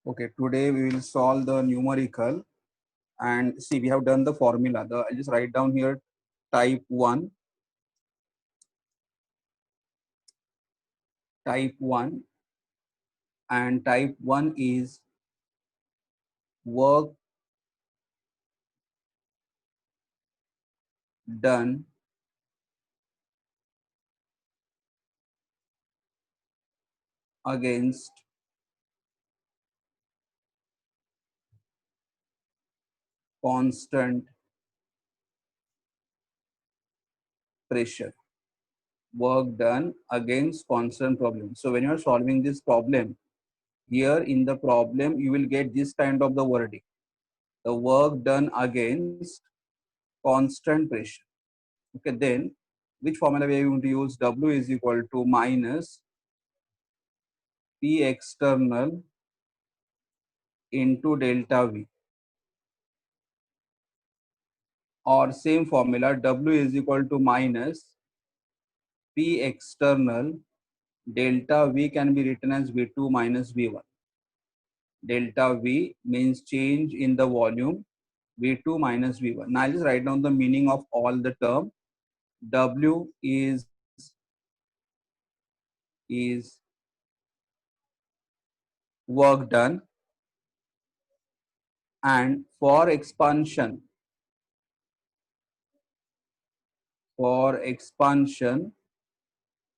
Okay, today we will solve the numerical and see we have done the formula. I'll just write down here type 1 and type 1 is work done against constant pressure. Work done against constant problem. So when you are solving this problem, here in the problem you will get this kind of the wording. The work done against constant pressure. Okay, then which formula we are going to use? W is equal to minus P external into delta V, or same formula W is equal to minus P external delta V can be written as V2 minus V1. Delta V means change in the volume, V2 minus V1. Now I'll just write down the meaning of all the term. W is work done, and for expansion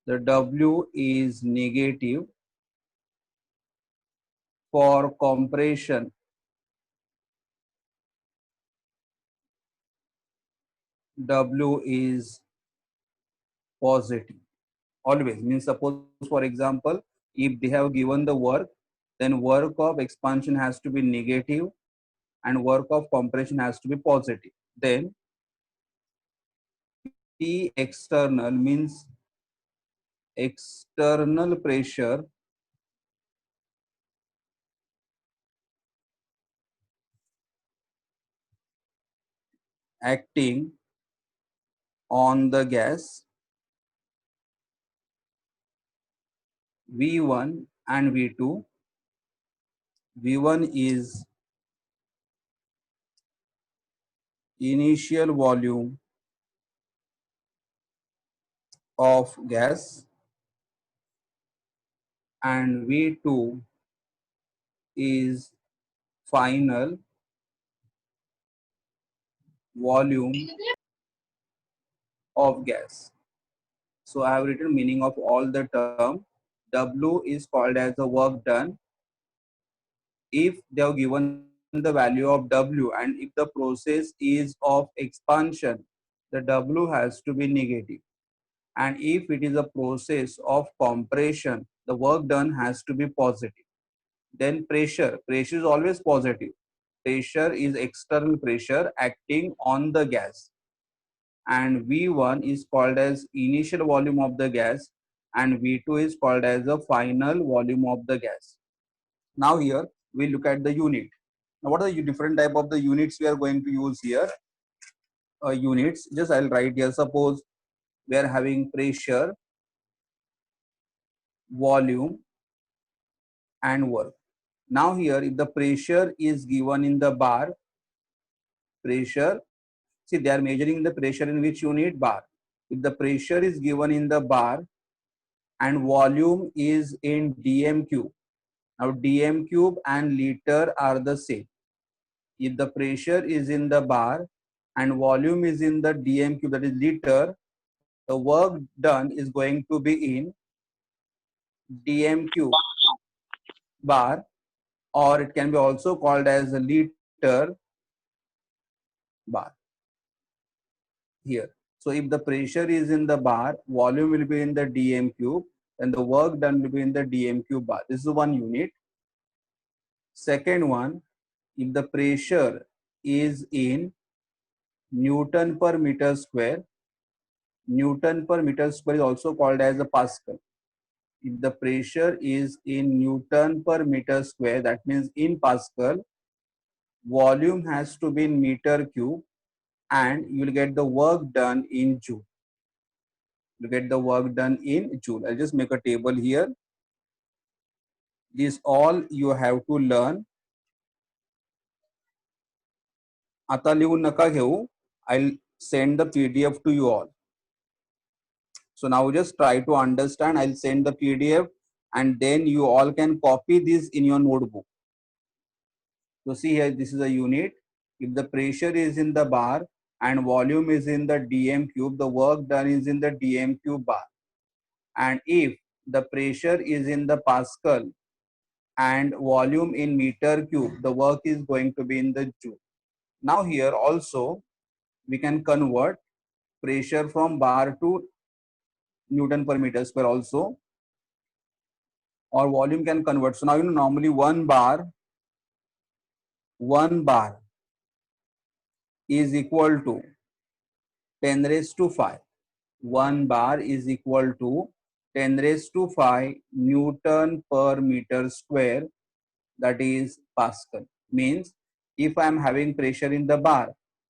the W is negative. For compression W is positive. Always means, suppose for example, if they have given the work, then work of expansion has to be negative and work of compression has to be positive. Then P external means external pressure acting on the gas V1 and V2. V1 is initial volume of gas and V2 is final volume of gas. So I have written meaning of all the term. W is called as the work done. If they have given the value of W and if the process is of expansion, the W has to be negative. And if it is a process of compression, the work done has to be positive. Then pressure is always positive. Pressure is external pressure acting on the gas, and V1 is called as initial volume of the gas and V2 is called as the final volume of the gas. Now here we look at the unit. Now what are the different type of the units we are going to use here? Units, just I'll write here. Suppose we are having pressure, volume and work. Now here if the pressure is given in the bar, pressure, see they are measuring the pressure in which unit? Bar. If the pressure is given in the bar and volume is in dm cube. Now dm cube and liter are the same. If the pressure is in the bar and volume is in the dm cube, that is liter, the work done is going to be in dm cube bar, or it can be also called as a liter bar here. So if the pressure is in the bar, volume will be in the dm cube, and the work done will be in the dm cube bar. This is one unit. Second one, if the pressure is in Newton per meter square, Newton per meter square is also called as a Pascal. If the pressure is in Newton per meter square, that means in Pascal, volume has to be in meter cube, and you will get the work done in Joule. You get the work done in Joule. I'll just make a table here. This all you have to learn. आता लिहून नका घेऊ. I'll send the PDF to you all. So now just try to understand. I'll send the PDF and then you all can copy this in your notebook. So see here, this is a unit. If the pressure is in the bar and volume is in the dm cube, the work done is in the dm cube bar. And if the pressure is in the Pascal and volume in meter cube, the work is going to be in the joule. Now here also we can convert pressure from bar to Newton per meter square also, or volume can convert. So now you know normally one bar is equal to 10 raised to 5. 1 bar is equal to 10 raised to 5 Newton per meter square, that is Pascal. Means if I am having pressure in the bar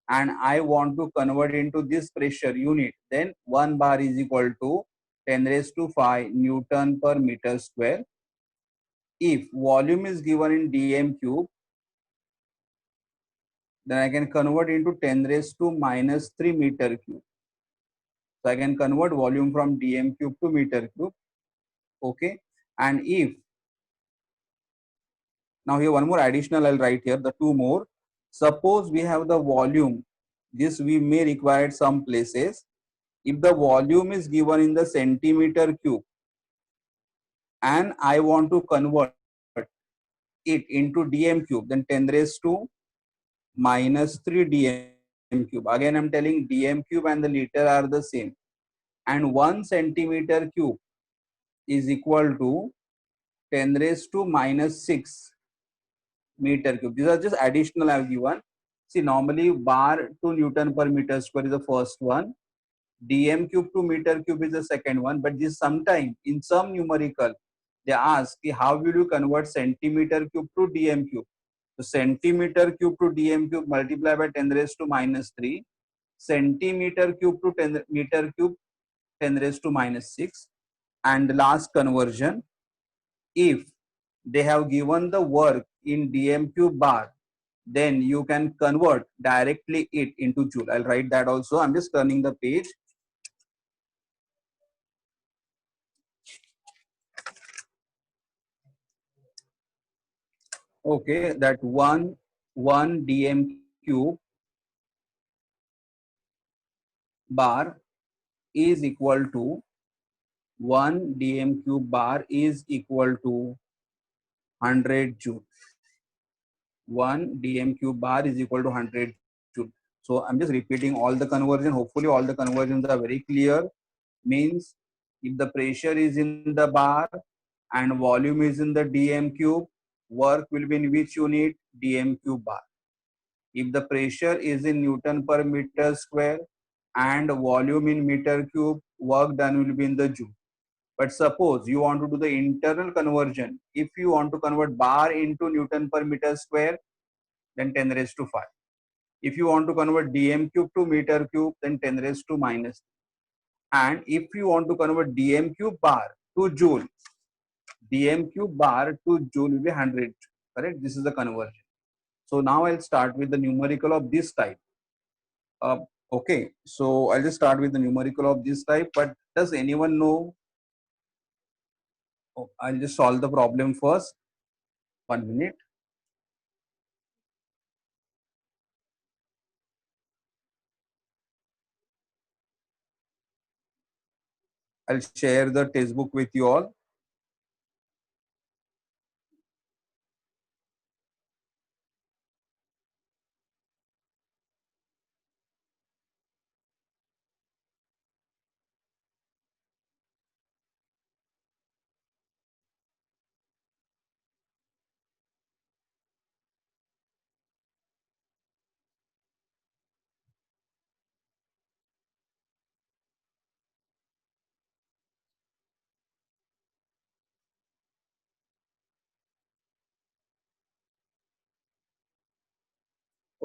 and I want to convert into this pressure unit, then 1 bar is equal to 10 raised to 5 Newton per meter square. If volume is given in dm cube, then I can convert into 10 raised to minus 3 meter cube. So I can convert volume from dm cube to meter cube. Okay. And if now here one more additional I'll write here, the two more. Suppose we have the volume, this we may require at some places. If the volume is given in the centimeter cube and I want to convert it into dm cube, then 10 raised to minus 3 dm cube. Again I'm telling dm cube and the liter are the same, and 1 centimeter cube is equal to 10 raised to minus 6 meter cube. These are just additional I have given. See, normally bar to Newton per meter square is the first one, dm cube to meter cube is the second one. But this sometime in some numerical they ask how will you convert centimeter cube to dm cube. So centimeter cube to dm cube multiply by 10 raised to minus 3, centimeter cube to 10 meter cube 10 raised to minus 6. And the last conversion, if they have given the work in dm cube bar, then you can convert directly it into joule. I'll write that also. I'm just turning the page. Okay, that one dm cube bar is equal to 1 dm cube bar is equal to 100 joule. 1 dm cube bar is equal to 100 joule. So I'm just repeating all the conversion. Hopefully all the conversions are very clear. Means if the pressure is in the bar and volume is in the dm cube, work will be in which unit? Dm cube bar. If the pressure is in Newton per meter square and volume in meter cube, work done will be in the joule. But suppose you want to do the internal conversion. If you want to convert bar into Newton per meter square, then 10 raised to 5. If you want to convert dm cube to meter cube, then 10 raised to minus. And if you want to convert dm cube bar to joule, dm cube bar to joule will be 100. Correct? This is the conversion. So now I'll start with the numerical of this type. Uh, okay, so I'll just start with the numerical of this type. But does anyone know? Oh, I'll just solve the problem first. 1 minute. I'll share the textbook with you all.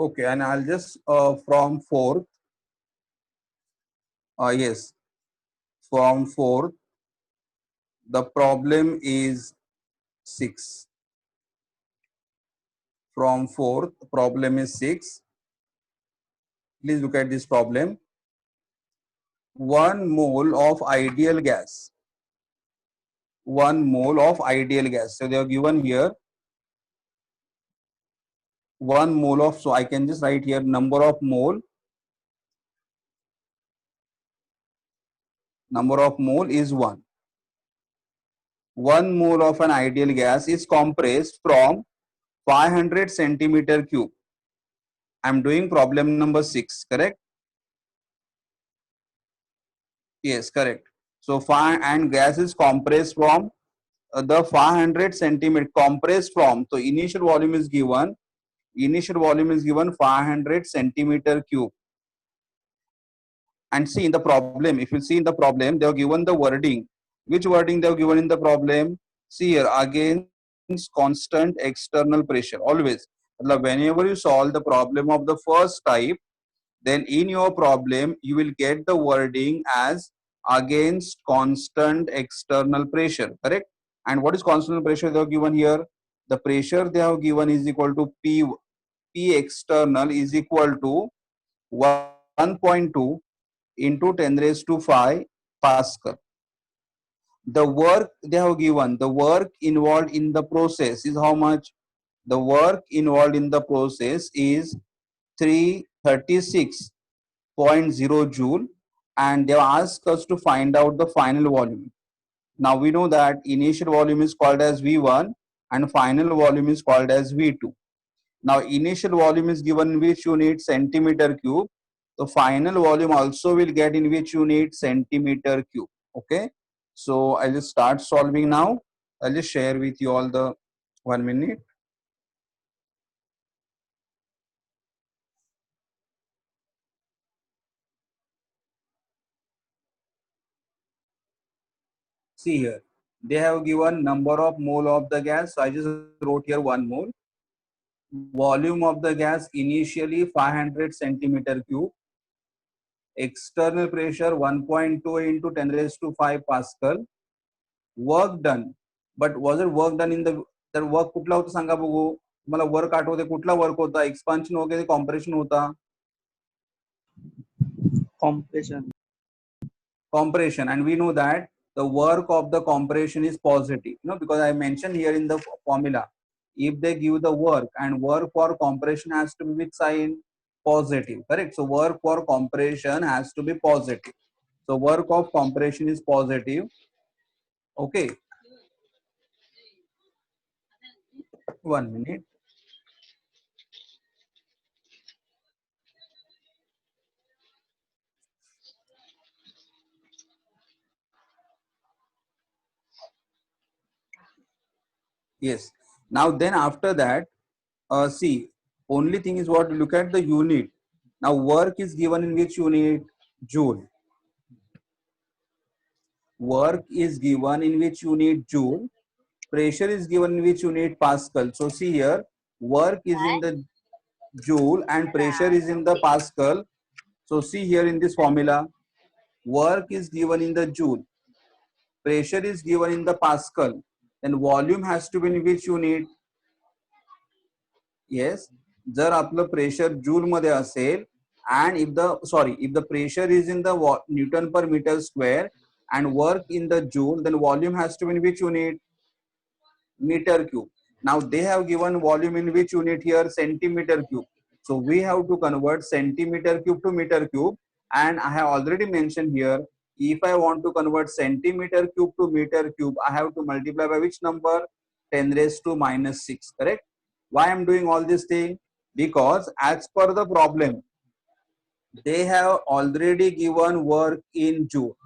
Okay, and I'll just from fourth. Yes, from fourth. The problem is 6. From 4th, problem is 6. Please look at this problem. 1 mole of ideal gas. 1 mole of ideal gas. So they are given here 1 mole of, so I can just write here number of mole. Number of mole is 1. 1 mole of an ideal gas is compressed from 500 centimeter cube. I'm doing problem number 6, correct? Yes, correct. So and gas is compressed from the 500 centimeter compressed from. So initial volume is given. Initial volume is given 500 centimeter cube. And see in the problem, if you see in the problem, they have given the wording. Which wording they have given in the problem? See here, against constant external pressure. Always. Whenever you solve the problem of the first type, then in your problem you will get the wording as against constant external pressure, correct? And what is constant pressure they have given here? The pressure they have given is equal to P external is equal to 1.2 into 10 raised to 5 Pascal. The work they have given, the work involved in the process is how much? The work involved in the process is 336.0 joule, and they have asked us to find out the final volume. Now we know that initial volume is called as V1 and final volume is called as V2. Now initial volume is given in which unit? Centimeter cube. The final volume also will get in which unit? Centimeter cube. Okay. So I'll just start solving now. I'll just share with you all the 1 minute. See here, they have given number of mole of the gas. So I just wrote here 1 mole. Volume of the gas initially 500 centimeter cube. External pressure 1.2 into 10 raised to 5 Pascal. Work done. But was it work done in the work कुठला होता सांगा बघू. मला work आठवते कुठला work होता? Expansion वगैरे compression होता? Compression, and we know that the work of the compression is positive, because I mentioned here in the formula, if they give the work, and work for compression has to be with sign positive, correct? So work for compression has to be positive. So work of compression is positive. Okay, 1 minute. Yes. Now then after that, see, only thing is what, look at the unit. Now work is given in which unit? Joule. Work is given in which unit? Joule. Pressure is given in which unit? Pascal. So see here, work is in the joule and pressure is in the Pascal. So see here in this formula, work is given in the joule, pressure is given in the Pascal, then volume has to be in which unit? Yes, जर आपलं pressure joule मध्ये असेल and if the pressure is in the Newton per meter square and work in the joule, then volume has to be in which unit? Meter cube. Now they have given volume in which unit here? Centimeter cube. So we have to convert centimeter cube to meter cube, and I have already mentioned here, if I want to convert centimeter cube to meter cube, I have to multiply by which number? 10 raised to minus 6, correct? Why I am doing all this thing? Because as per the problem, they have already given work in joule.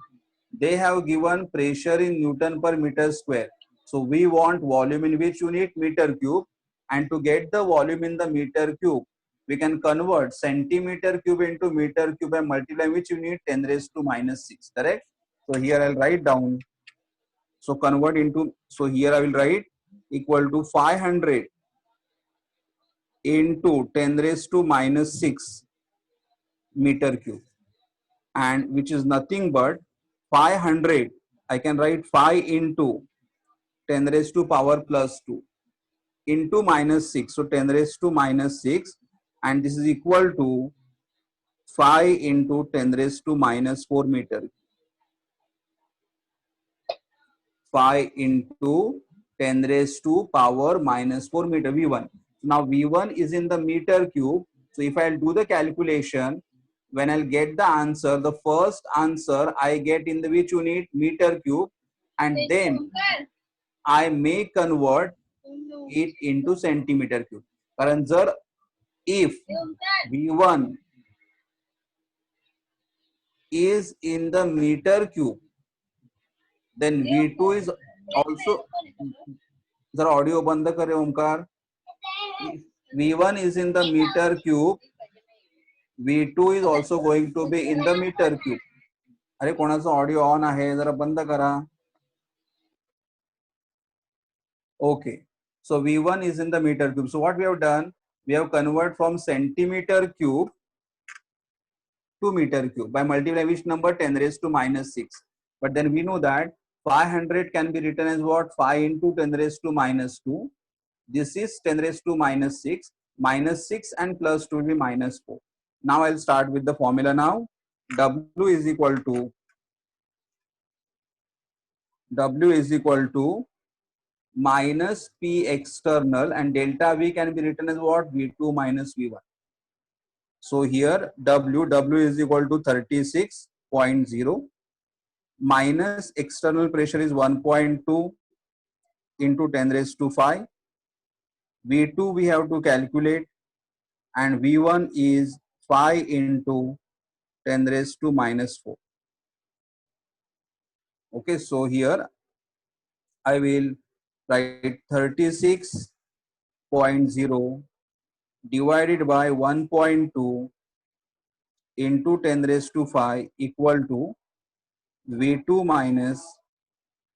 They have given pressure in Newton per meter square. So we want volume in which unit? Meter cube. And to get the volume in the meter cube, we can convert centimeter cube into meter cube and multiply which unit? 10 raised to minus 6, correct? So here I'll write down. So convert into, so here I will write equal to 500 into 10 raised to minus 6 meter cube, and which is nothing but 500. I can write 5 into 10 raised to power plus 2 into minus 6. So 10 raised to minus 6, and this is equal to 5 into 10 raised to minus 4 meter. 5 into 10 raised to power minus 4 meter, V1. Now V1 is in the meter cube. So if I'll do the calculation, when I'll get the answer, the first answer I get in the which unit? Meter cube, and then I may convert it into centimeter cube. कारण जर if V1 is in the meter cube, then V2 is also, जरा audio बंद करे Omkar. V1 is in the meter cube, V2 is also going to be in the meter cube. अरे कोणाचा audio on आहे, जरा बंद करा. Okay, so V1 is in the meter cube. So what we have done, we have converted from centimeter cube to meter cube by multiplying which number? 10 raised to minus 6. But then we know that 500 can be written as what? 5 into 10 raised to minus 2. This is 10 raised to minus 6. Minus 6 and plus 2 will be minus 4. Now I'll start with the formula now. W is equal to minus P external, and delta V can be written as what? V2 minus V1. So here W is equal to 36.0 minus external pressure is 1.2 into 10 raised to 5. V2 we have to calculate, and V1 is 5 into 10 raised to minus 4. Okay, so here I will write 36.0 divided by 1.2 into 10 raised to 5 equal to V2 minus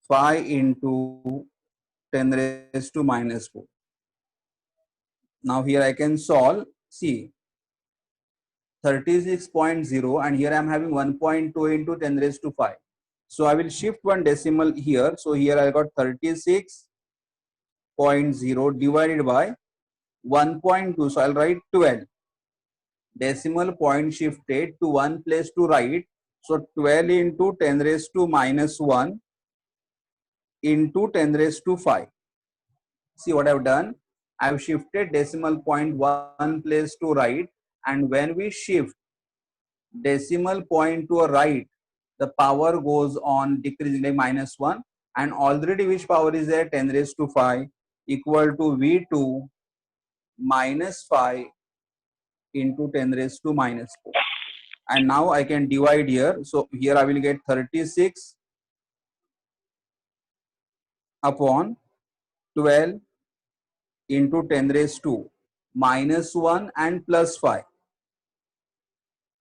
5 into 10 raised to minus 4. Now here I can solve. See, 36.0, and here I am having 1.2 into 10 raised to 5. So I will shift one decimal here. So here I got 36.0 divided by 1.2. So I'll write 12. Decimal point shifted to one place to right. So 12 into 10 raised to minus 1 into 10 raised to 5. See what I've done? I've shifted decimal point one place to right, and when we shift decimal point to a right, the power goes on decreasing like minus 1, and already which power is there? 10 raised to 5 equal to V2 minus 5 into 10 raised to minus 4. And now I can divide here. So here I will get 36 upon 12 into 10 raised to minus 1 and plus 5.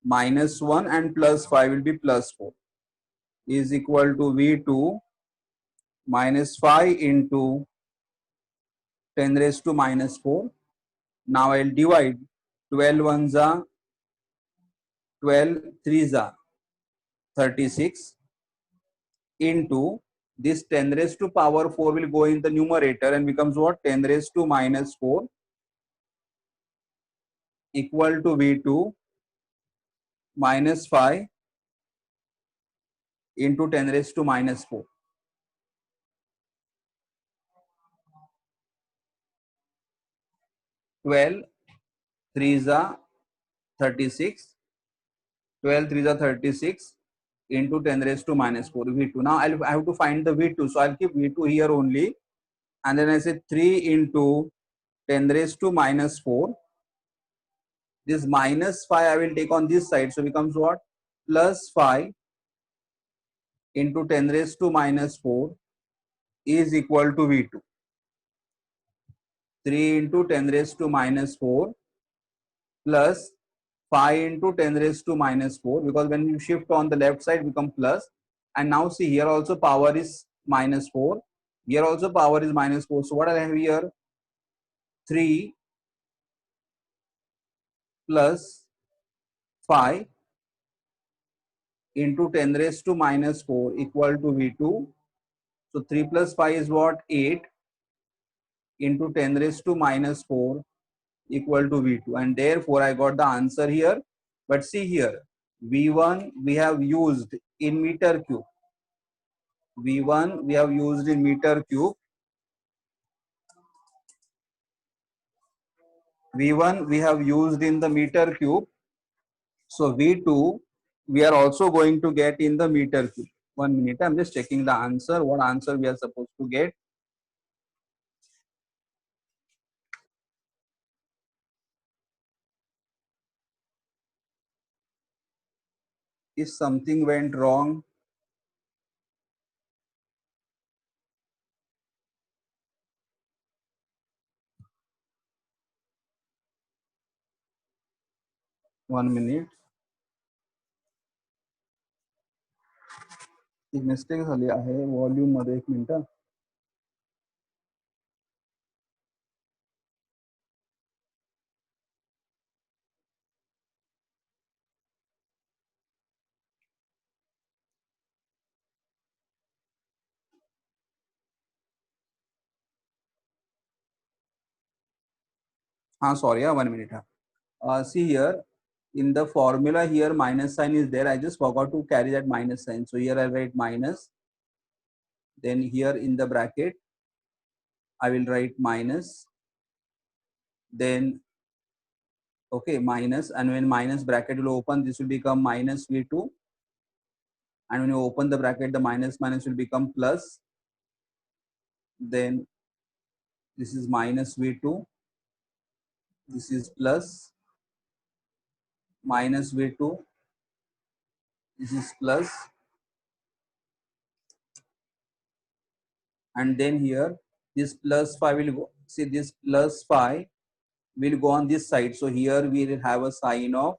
Minus 1 and plus 5 will be plus 4 is equal to V2 minus 5 into 10 raised to minus 4. Now I'll divide 12 ones are 12 threes are 36 into this 10 raised to power 4 will go in the numerator and becomes what? 10 raised to minus 4 equal to V2 minus 5 into 10 raised to minus 4. 12 threes are 36. 12 threes are 36 into 10 raised to minus 4 V2. Now I have to find the V2. So I'll keep V2 here only. And then I say 3 into 10 raised to minus 4. This minus 5 I will take on this side. So becomes what? Plus 5 into 10 raised to minus 4 is equal to V2. 3 into 10 raised to minus 4 plus 5 into 10 raised to minus 4, because when you shift on the left side become plus. And now see, here also power is minus 4. Here also power is minus 4. So what I have here? 3 plus 5 into 10 raised to minus 4 equal to V2. So 3 plus 5 is what? 8 into 10 raised to minus 4 equal to V2, and therefore I got the answer here. But see here, V1 we have used in meter cube. V1 we have used in meter cube. V1 we have used in the meter cube. So V2 we are also going to get in the meter cube. 1 minute, I'm just checking the answer, what answer we are supposed to get. If something went wrong, one minute. एक mistake झाली आहे volume मध्ये, एक minute. हाँ sorry, 1 minute. See here, in the formula here minus sign is there. I just forgot to carry that minus sign. So here I write minus. Then here in the bracket, I will write minus. Then, okay, minus. And when minus bracket will open, this will become minus V2. And when you open the bracket, the minus minus will become plus. Then this is minus V2. This is plus. Minus V2. This is plus. And then here, this plus 5 will go. See, this plus 5 will go on this side. So here we will have a sign of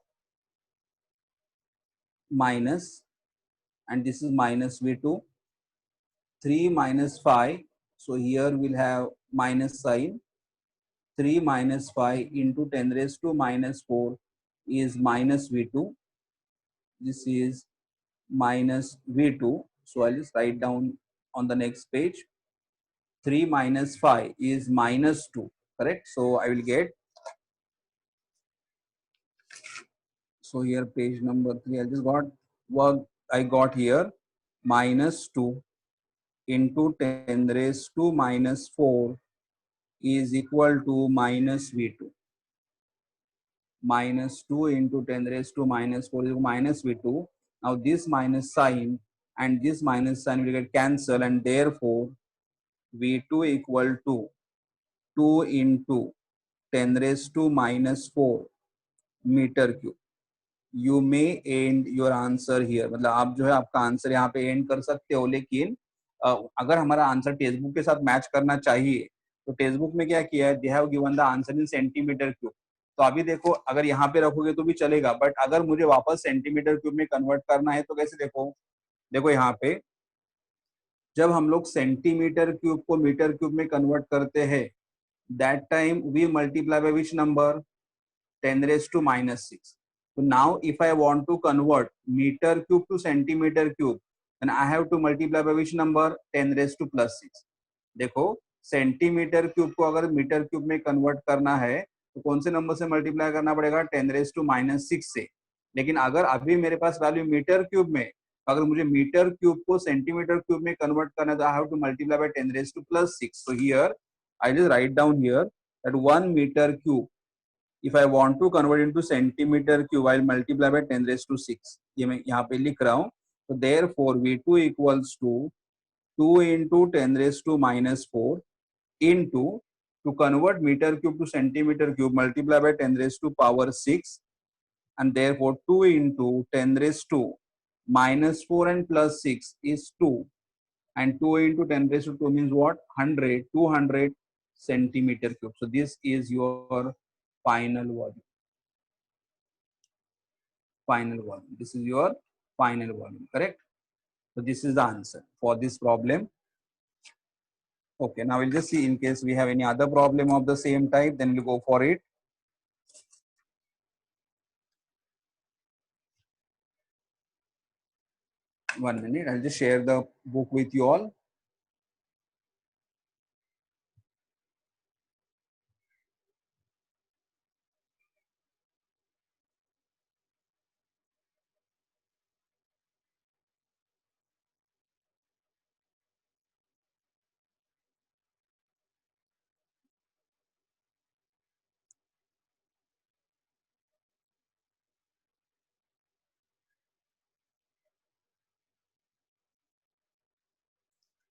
minus, and this is minus V2. 3 minus 5. So here we'll have minus sign. 3 minus 5 into 10 raised to minus 4 is minus V2. This is minus V2. So I'll just write down on the next page. 3 minus 5 is minus 2. Correct? So I will get. So here page number 3, I just got what I got here, minus 2 into 10 raised to minus 4 is equal to minus V2. Minus 2 into 10 raised to minus 4 is minus V2. Now this minus sign and this minus sign will get cancelled, and therefore V2 equal to 2 into 10 raised to minus 4 meter cube. You may and your answer here, मतलब आप जो है आपका answer यहाँ पे and कर सकते हो, लेकिन अगर हमारा आंसर टेक्स्ट बुक के साथ मैच करना चाहिए तो टेक्स्ट बुक में क्या किया है, they have given the answer in centimetre cube. तो अभी देखो, अगर यहाँ पे रखोगे तो भी चलेगा, बट अगर मुझे वापस सेंटीमीटर क्यूब में कन्वर्ट करना है तो कैसे, देखो देखो यहाँ पे जब हम लोग सेंटीमीटर क्यूब को मीटर क्यूब में कन्वर्ट करते हैं, that time we multiply by which number, 10 raised to minus 6. So now if I want to convert meter cube to centimeter cube, then I have to multiply by which number, 10 raised to plus 6. देखो centimetre cube को अगर metre cube में convert करना है तो कौन से number से मल्टीप्लाई करना पड़ेगा, 10 रेज टू माइनस 6 से. लेकिन अगर अभी मेरे पास वैल्यू मीटर क्यूब में, अगर मुझे मीटर क्यूब को सेंटीमीटर क्यूब में कन्वर्ट करना है तो I have to multiply by 10 raise to plus 6. So here I just write down here that 1 metre cube, if I want to convert into centimeter cube, I'll multiply by 10 raised to 6. ये मैं यहाँ पे लिख रहा हूँ. So therefore V2 equals to 2 into 10 raised to minus 4 into, to convert meter cube to centimeter cube, multiply by 10 raised to power 6, and therefore 2 into 10 raised to minus 4 and plus 6 is 2, and 2 into 10 raised to 2 means what, 100, 200 centimeter cube. So this is your final volume. Final volume. This is your final volume, correct? So this is the answer for this problem. Okay, now we'll just see in case we have any other problem of the same type, then we'll go for it. One minute, I'll just share the book with you all.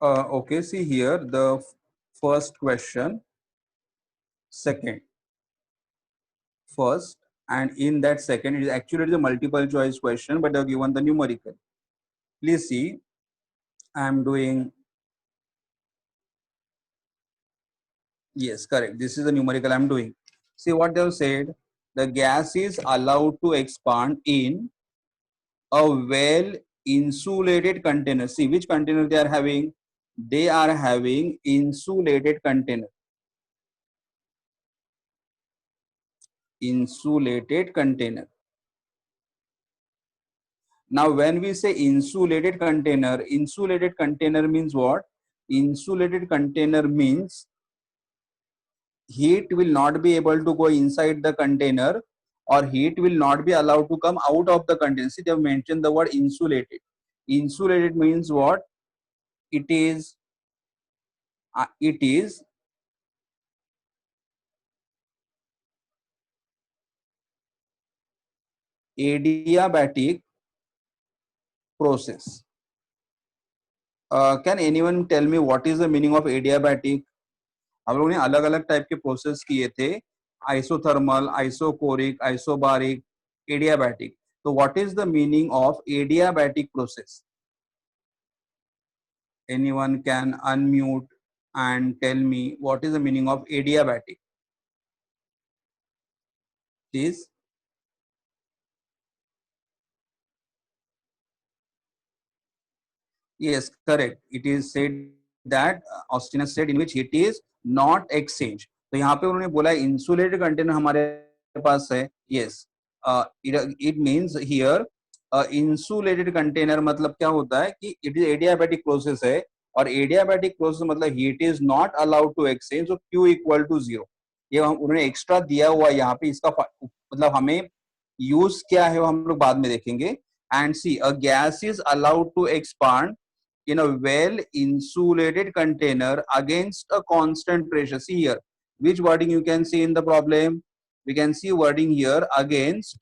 Okay, see here the first question, second, first, and in that second, it is actually a multiple choice question, but they are given the numerical. Please see, I am doing, yes, correct. This is the numerical I am doing. See what they have said. The gas is allowed to expand in a well insulated container. See which container they are having. They are having insulated container. Insulated container. Now when we say insulated container means what? Insulated container means heat will not be able to go inside the container, or heat will not be allowed to come out of the container. See, they have mentioned the word insulated. Insulated means what? It is it is adiabatic process. Can anyone tell me what is the meaning of adiabatic? हम लोगों ने अलग अलग type के process किए थे, isothermal, isochoric, isobaric, adiabatic. तो what is the meaning of adiabatic process? Anyone can unmute and tell me what is the meaning of adiabatic, please? Yes, correct. It is said that Austin has said in which it is not exchange. तो यहाँ पे उन्होंने बोला insulated container हमारे पास है. Yes, it means here insulated container मतलब क्या होता है कि it is adiabatic process है, और adiabatic process मतलब heat is not allowed to exchange, so Q equal to 0. ये उन्होंने एक्स्ट्रा दिया हुआ है यहाँ पे, इसका मतलब हमें यूज क्या है वो हम लोग बाद में देखेंगे. And see, a gas is allowed to expand in a well insulated container against a constant pressure. See here, which wording you can see in the problem? We can see wording here against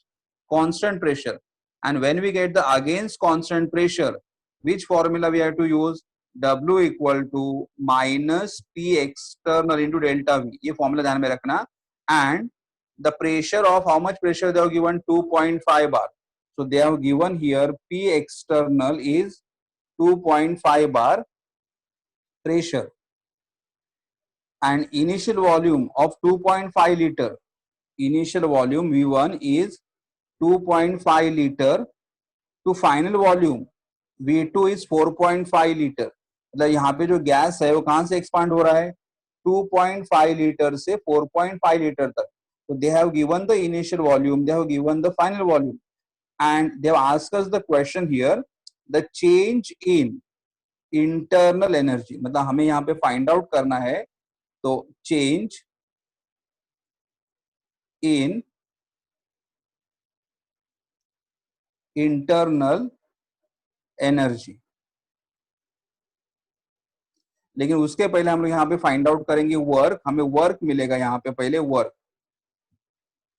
constant pressure. And when we get the against constant pressure, which formula we have to use? W equal to minus P external into delta V. ये formula ध्यान में रखना. And the pressure of how much pressure they have given? 2.5 bar. So they have given here P external is 2.5 bar pressure, and initial volume of 2.5 liter. Initial volume V1 is 2.5 liter to final volume V2 is 4.5 liter. मतलब यहाँ पे जो gas है वो कहाँ से expand हो रहा है? 2.5 लीटर से 4.5 लीटर तक. So they have given the initial volume, they have given the final volume, and they have asked us the question here, the change in internal energy. मतलब हमें यहाँ पे फाइंड आउट करना है. तो चेंज इन इंटरनल एनर्जी. लेकिन उसके पहले हम लोग यहाँ पे फाइंड आउट करेंगे वर्क. हमें वर्क मिलेगा यहाँ पे पहले वर्क.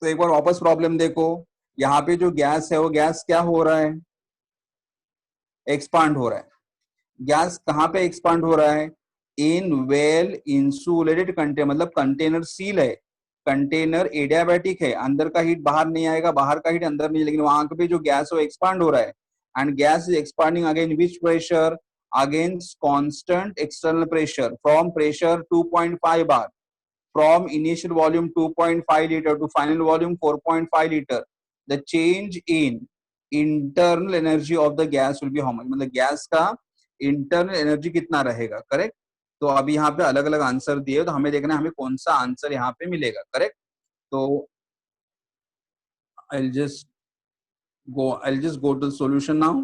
तो एक बार वापस प्रॉब्लम देखो. यहाँ पे जो गैस है वो गैस क्या हो रहा है? एक्सपांड हो रहा है. गैस कहाँ पे एक्सपांड हो रहा है? In well insulated container. मतलब कंटेनर सील है, कंटेनर एडियाबैटिक है, अंदर का हीट बाहर नहीं आएगा, बाहर का हीट अंदर नहीं, लेकिन वहां पे जो गैस है वो एक्सपांड हो रहा है. And gas is expanding again which pressure? Against constant external pressure from pressure 2.5 bar, from initial volume 2.5 liter to final volume 4.5 liter. The change in internal energy of the gas will be how much? मतलब gas का internal energy कितना रहेगा. Correct. तो अभी यहाँ पे अलग अलग आंसर दिए, तो हमें देखना है हमें कौन सा आंसर यहाँ पे मिलेगा. करेक्ट. तो I'll just go to the solution now.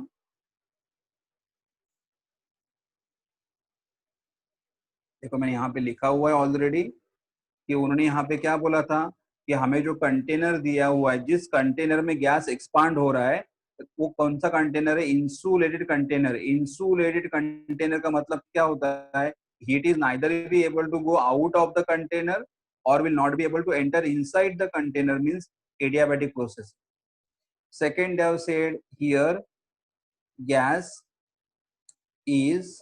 देखो मैंने यहाँ पे लिखा हुआ है ऑलरेडी कि उन्होंने यहाँ पे क्या बोला था कि हमें जो कंटेनर दिया हुआ है, जिस कंटेनर में गैस एक्सपांड हो रहा है, वो कौन सा कंटेनर है? Insulated container. इंसुलेटेड कंटेनर का मतलब क्या होता है? Heat is neither be able to go out of the container or will not be able to enter inside the container, means adiabatic process. Second, they have said here gas is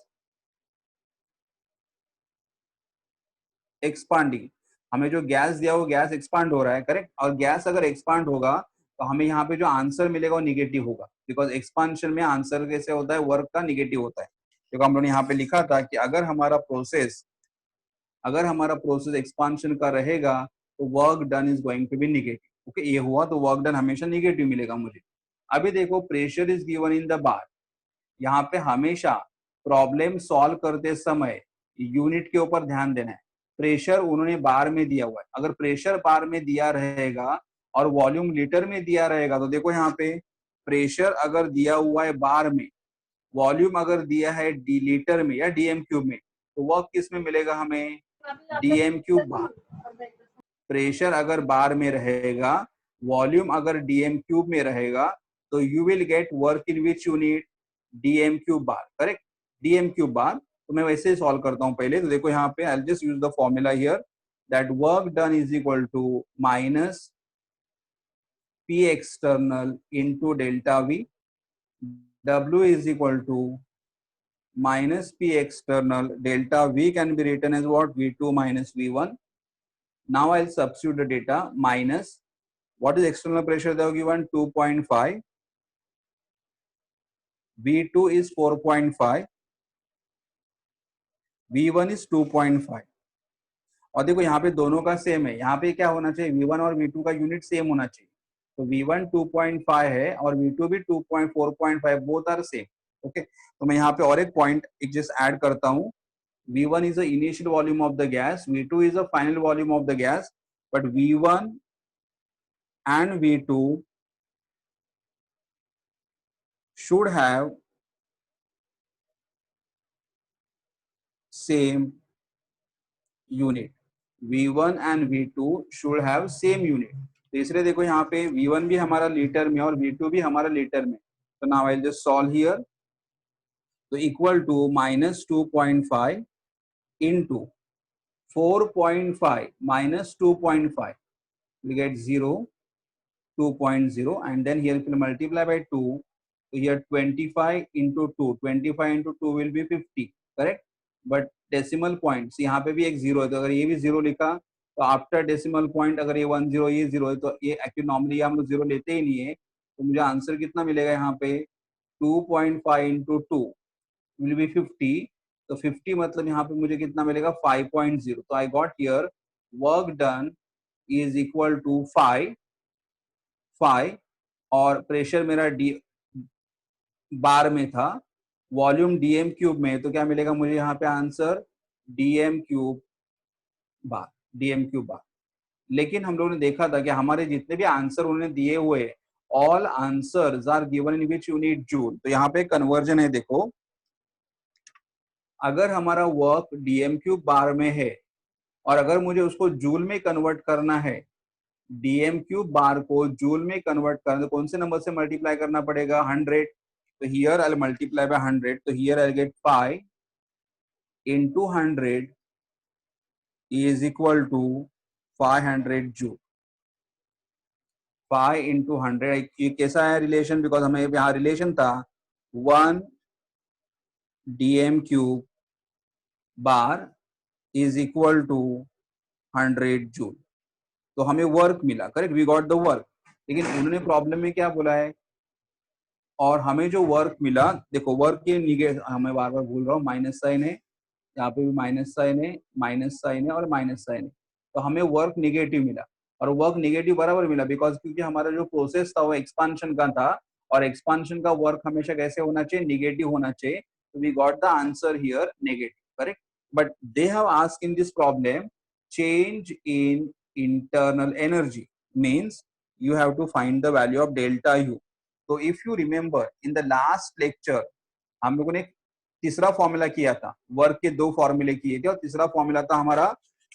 expanding, हमें जो gas दिया वो gas expand हो रहा है, correct. और gas अगर expand होगा तो हमें यहाँ पे जो आंसर मिलेगा वो निगेटिव होगा, बिकॉज एक्सपांशन में आंसर कैसे होता है, वर्क का निगेटिव होता है। देखो हम लोगों ने यहाँ पे लिखा था कि अगर हमारा प्रोसेस एक्सपांशन का रहेगा तो work done is going to be negative. Okay, ये हुआ तो वर्क डन हमेशा निगेटिव मिलेगा मुझे। अभी देखो pressure is given in the bar, यहाँ पे हमेशा प्रॉब्लम सॉल्व करते समय यूनिट के ऊपर ध्यान देना है। प्रेशर उन्होंने बार में दिया हुआ है, अगर प्रेशर बार में दिया रहेगा और वॉल्यूम लीटर में दिया रहेगा तो देखो यहाँ पे प्रेशर अगर दिया हुआ है बार में, वॉल्यूम अगर दिया है डी लीटर में या डीएम क्यूब में, तो वर्क किस में मिलेगा हमें, डीएम क्यूब बार। प्रेशर अगर बार में रहेगा, वॉल्यूम अगर डीएम क्यूब में रहेगा, तो you will get work in which unit, DM cube bar, correct, DM cube bar. तो मैं वैसे ही सॉल्व करता हूं पहले। तो देखो यहाँ पे I just use the formula here, that work done is equal to minus P external into delta V, W is equal to minus P external, delta V can be written as what, V2 minus V1. Now I'll substitute the data, minus, what is external pressure they have given, 2.5, V2 is 4.5, V1 is 2.5। और देखो यहाँ पे दोनों का same है, यहाँ पे क्या होना चाहिए, V1 और V2 का यूनिट सेम होना चाहिए। तो V1 2.5 है और V2 भी 4.5, बोथ आर सेम। ओके, तो मैं यहाँ पे और एक पॉइंट एक जस्ट ऐड करता हूँ। V1 is the initial volume of the gas, V2 is the final volume of the gas, but V1 and V2 should have same unit, V1 and V2 should have same unit। तो इसलिए देखो यहाँ पे V1 भी हमारा litre में और V2 भी हमारा लीटर में। तो now I'll just solve here, तो equal to minus 2.5 into 4.5 minus 2.5, we get 0, 2.0, and then here if you multiply by 2, so here 25 into 2, 25 into 2 will be 50, correct। but decimal points यहाँ पे भी एक zero है, तो अगर ये भी जीरो लिखा तो आफ्टर डेसिमल पॉइंट अगर ये 10 ये जीरो है, तो ये एक्चुअली नॉर्मली हम लोग जीरो लेते ही नहीं है। तो मुझे आंसर कितना मिलेगा यहाँ पे, 2.5 into 2 will be 50। तो 50 मतलब यहाँ पे मुझे कितना मिलेगा, 5.0। तो I got here work done is equal to 5 और प्रेशर मेरा डी बार में था, वॉल्यूम डीएम क्यूब में, तो क्या मिलेगा मुझे यहाँ पे आंसर, डीएम क्यूब बार, डीएम क्यूब बार। लेकिन हम लोगों ने देखा था कि हमारे जितने भी आंसर उन्होंने दिए हुए, all answers are given in which unit, joule. तो यहाँ पे कन्वर्जन है, देखो अगर हमारा वर्क डीएम क्यूब बार में है और अगर मुझे उसको जूल में कन्वर्ट करना है, डीएम क्यूब बार को जूल में कन्वर्ट करना, तो कौन से नंबर से मल्टीप्लाई करना पड़ेगा, 100। तो हियर आई मल्टीप्लाई बाय 100, तो here I get 5 into 100 is equal to 500 joule. 5 into 100, ये कैसा है रिलेशन, बिकॉज हमें यहाँ रिलेशन था 1 DM cube bar is equal to 100 joule. तो हमें वर्क मिला, correct, we got the work. लेकिन उन्होंने प्रॉब्लम में क्या बोला है, और हमें जो वर्क मिला, देखो वर्क के निगेटिव, हमें बार बार भूल रहा हूँ, माइनस साइन है, यहाँ पे भी माइनस साइन है, माइनस साइन है और माइनस साइन है। तो हमें वर्क निगेटिव मिला, और वर्क निगेटिव बराबर मिला बिकॉज क्योंकि हमारा जो प्रोसेस था वो एक्सपांशन का था, और एक्सपांशन का वर्क हमेशा कैसे होना चाहिए, निगेटिव होना चाहिए। तो we got the answer here negative, correct. But they have asked in this problem change in internal energy, means you have to find the value of delta U। तो if you remember in the last lecture हम लोगों ने तीसरा formula किया था, work के दो फॉर्मूले किए थे और तीसरा फॉर्मूला था हमारा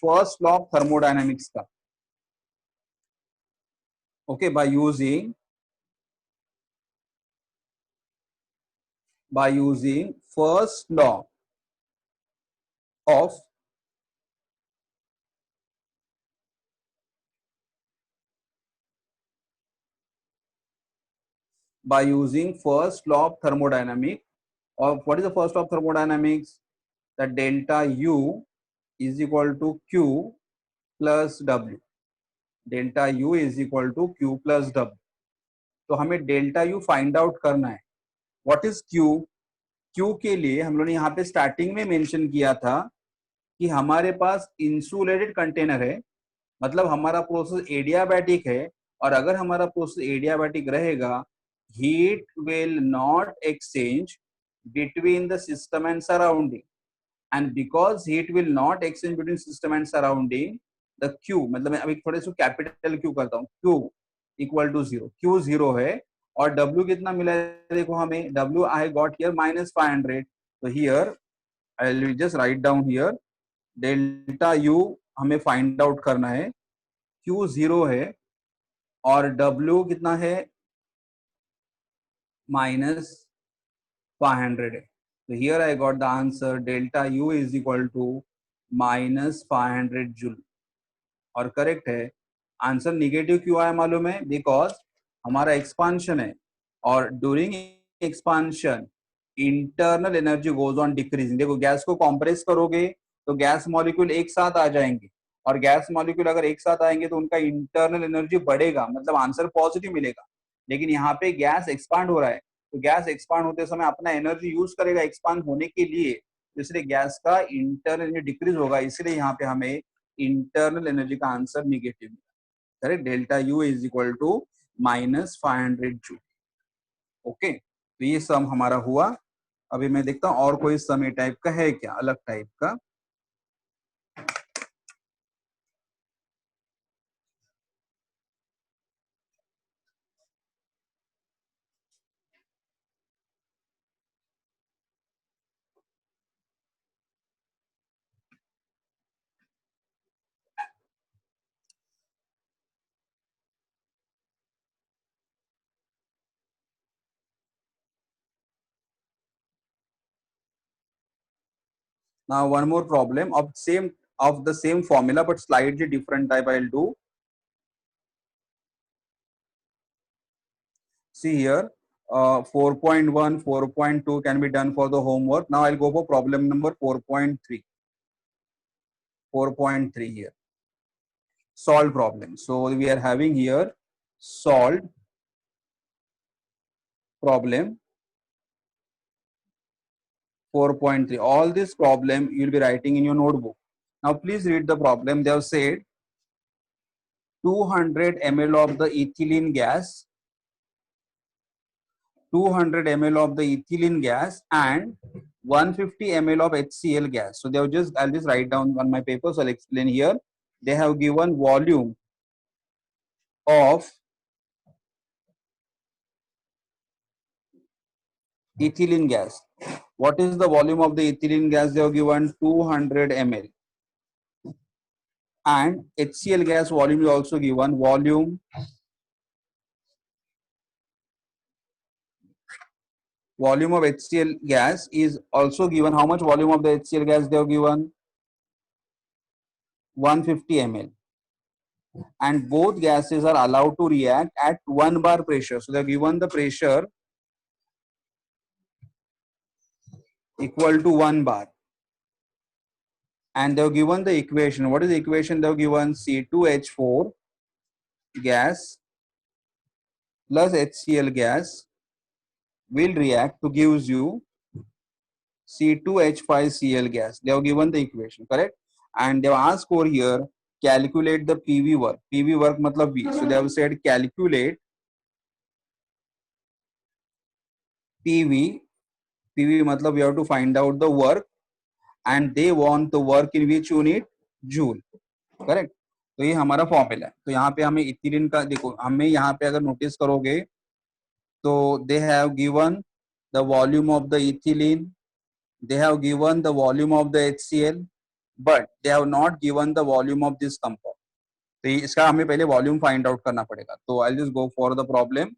फर्स्ट लॉ ऑफ थर्मोडायनामिक्स का। Okay, by using first law of thermodynamics, or what is the first law of thermodynamics, that delta U is equal to Q plus W, delta U is equal to Q plus W. तो हमें delta U find out करना है। What is Q? Q के लिए हम लोगों ने यहाँ पे स्टार्टिंग में मेंशन किया था कि हमारे पास इंसुलेटेड कंटेनर है, मतलब हमारा प्रोसेस एडियाबैटिक है, और अगर हमारा प्रोसेस एडियाबैटिक रहेगा, heat will not exchange between the system and surrounding, and because heat will not exchange between system and surrounding, the Q, मतलब मैं अभी थोड़े से कैपिटल क्यू करता हूँ, Q equal to zero, Q zero है। और डब्ल्यू कितना मिला है? देखो हमें डब्ल्यू आई गॉट हियर -500। तो here I will just write down here delta U हमें फाइंड आउट करना है, क्यू जीरो है और डब्ल्यू कितना है? -500 है। तो here I got the answer, delta U is equal to -500 joule. और करेक्ट है। आंसर निगेटिव क्यों आया मालूम है? बिकॉज हमारा एक्सपांशन है, और during expansion internal energy goes on decreasing. देखो गैस को कॉम्प्रेस करोगे तो गैस मॉलिक्यूल एक साथ आ जाएंगे, और गैस मॉलिक्यूल अगर एक साथ आएंगे तो उनका इंटरनल एनर्जी बढ़ेगा, मतलब आंसर पॉजिटिव मिलेगा। लेकिन यहाँ पे गैस एक्सपांड हो रहा है, तो गैस एक्सपांड होते समय अपना एनर्जी यूज करेगा एक्सपांड होने के लिए, इसलिए गैस का इंटरनल एनर्जी डिक्रीज होगा, इसलिए यहाँ पे हमें इंटरनल एनर्जी का answer negative. Correct, delta U is equal to -500 joule. Okay, तो ये सम हमारा हुआ। अभी मैं देखता हूँ और कोई सम ए टाइप का है क्या, अलग टाइप का। Now one more problem of the same formula but slightly different type I'll do. See here, 4.1, 4.2 can be done for the homework. Now I'll go for problem number 4.3. 4.3 here. Solve problem. So we are having here solved problem 4.3. All this problem you'll be writing in your notebook. Now please read the problem. They have said 200 ml of the ethylene gas, 200 ml of the ethylene gas and 150 ml of HCl gas. So they have just, I'll just write down on my paper, so I'll explain here. They have given volume of ethylene gas. What is the volume of the ethylene gas? They have given 200 ml. And HCl gas volume is also given. Volume of HCl gas is also given. How much volume of the HCl gas they have given? 150 ml. And both gases are allowed to react at 1 bar pressure. So they are given the pressure equal to 1 bar. And they have given the equation. What is the equation they have given? C2H4 gas plus HCl gas will react to gives you C2H5Cl gas. They have given the equation, correct? And they have asked over here, calculate the PV work. PV work matlab V. So they have said calculate PV. PV matlab we have to find out the work, and they want the work in which unit? Joule, correct. तो ये हमारा formula है। तो यहाँ पे हमें ethylene का देखो, हमें यहाँ पे अगर नोटिस करोगे तो दे have given the volume of the ethylene, they have given the volume of the HCl, but they have not given the volume of this compound. तो इसका हमें पहले वॉल्यूम फाइंड आउट करना पड़ेगा। तो I just go for the problem.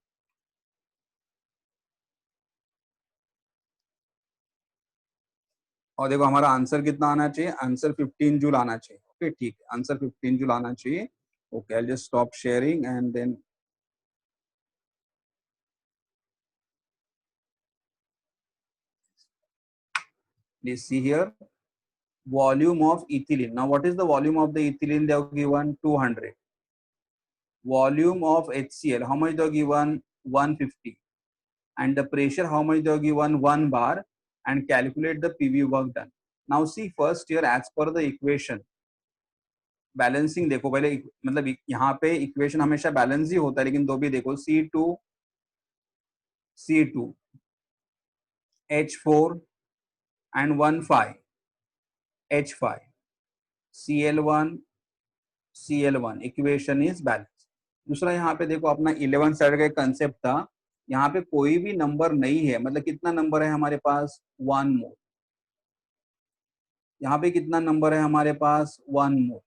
और देखो हमारा आंसर कितना आना चाहिए? आंसर 15 जूल आना चाहिए। ओके ठीक है, आंसर 15 जूल आना चाहिए। Okay, I just stop sharing and then please see here volume of ethylene. Now what is the volume of the ethylene? They have given 200. Volume of HCl, how much they have given? 150. And the pressure, how much they have given? 1 bar. And calculate the PV work done. Now see first here, as per the equation, balancing देखो पहले, मतलब यहाँ पे equation हमेशा balance ही होता है, लेकिन तो भी देखो C2 H4 and 1 5 H5 Cl1 equation is balance. दूसरा यहाँ पे देखो अपना 11 साइड का कंसेप्ट था, यहाँ पे कोई भी नंबर नहीं है, मतलब कितना नंबर है हमारे पास? 1 मोल. यहाँ पे कितना नंबर है हमारे पास? 1 मोल.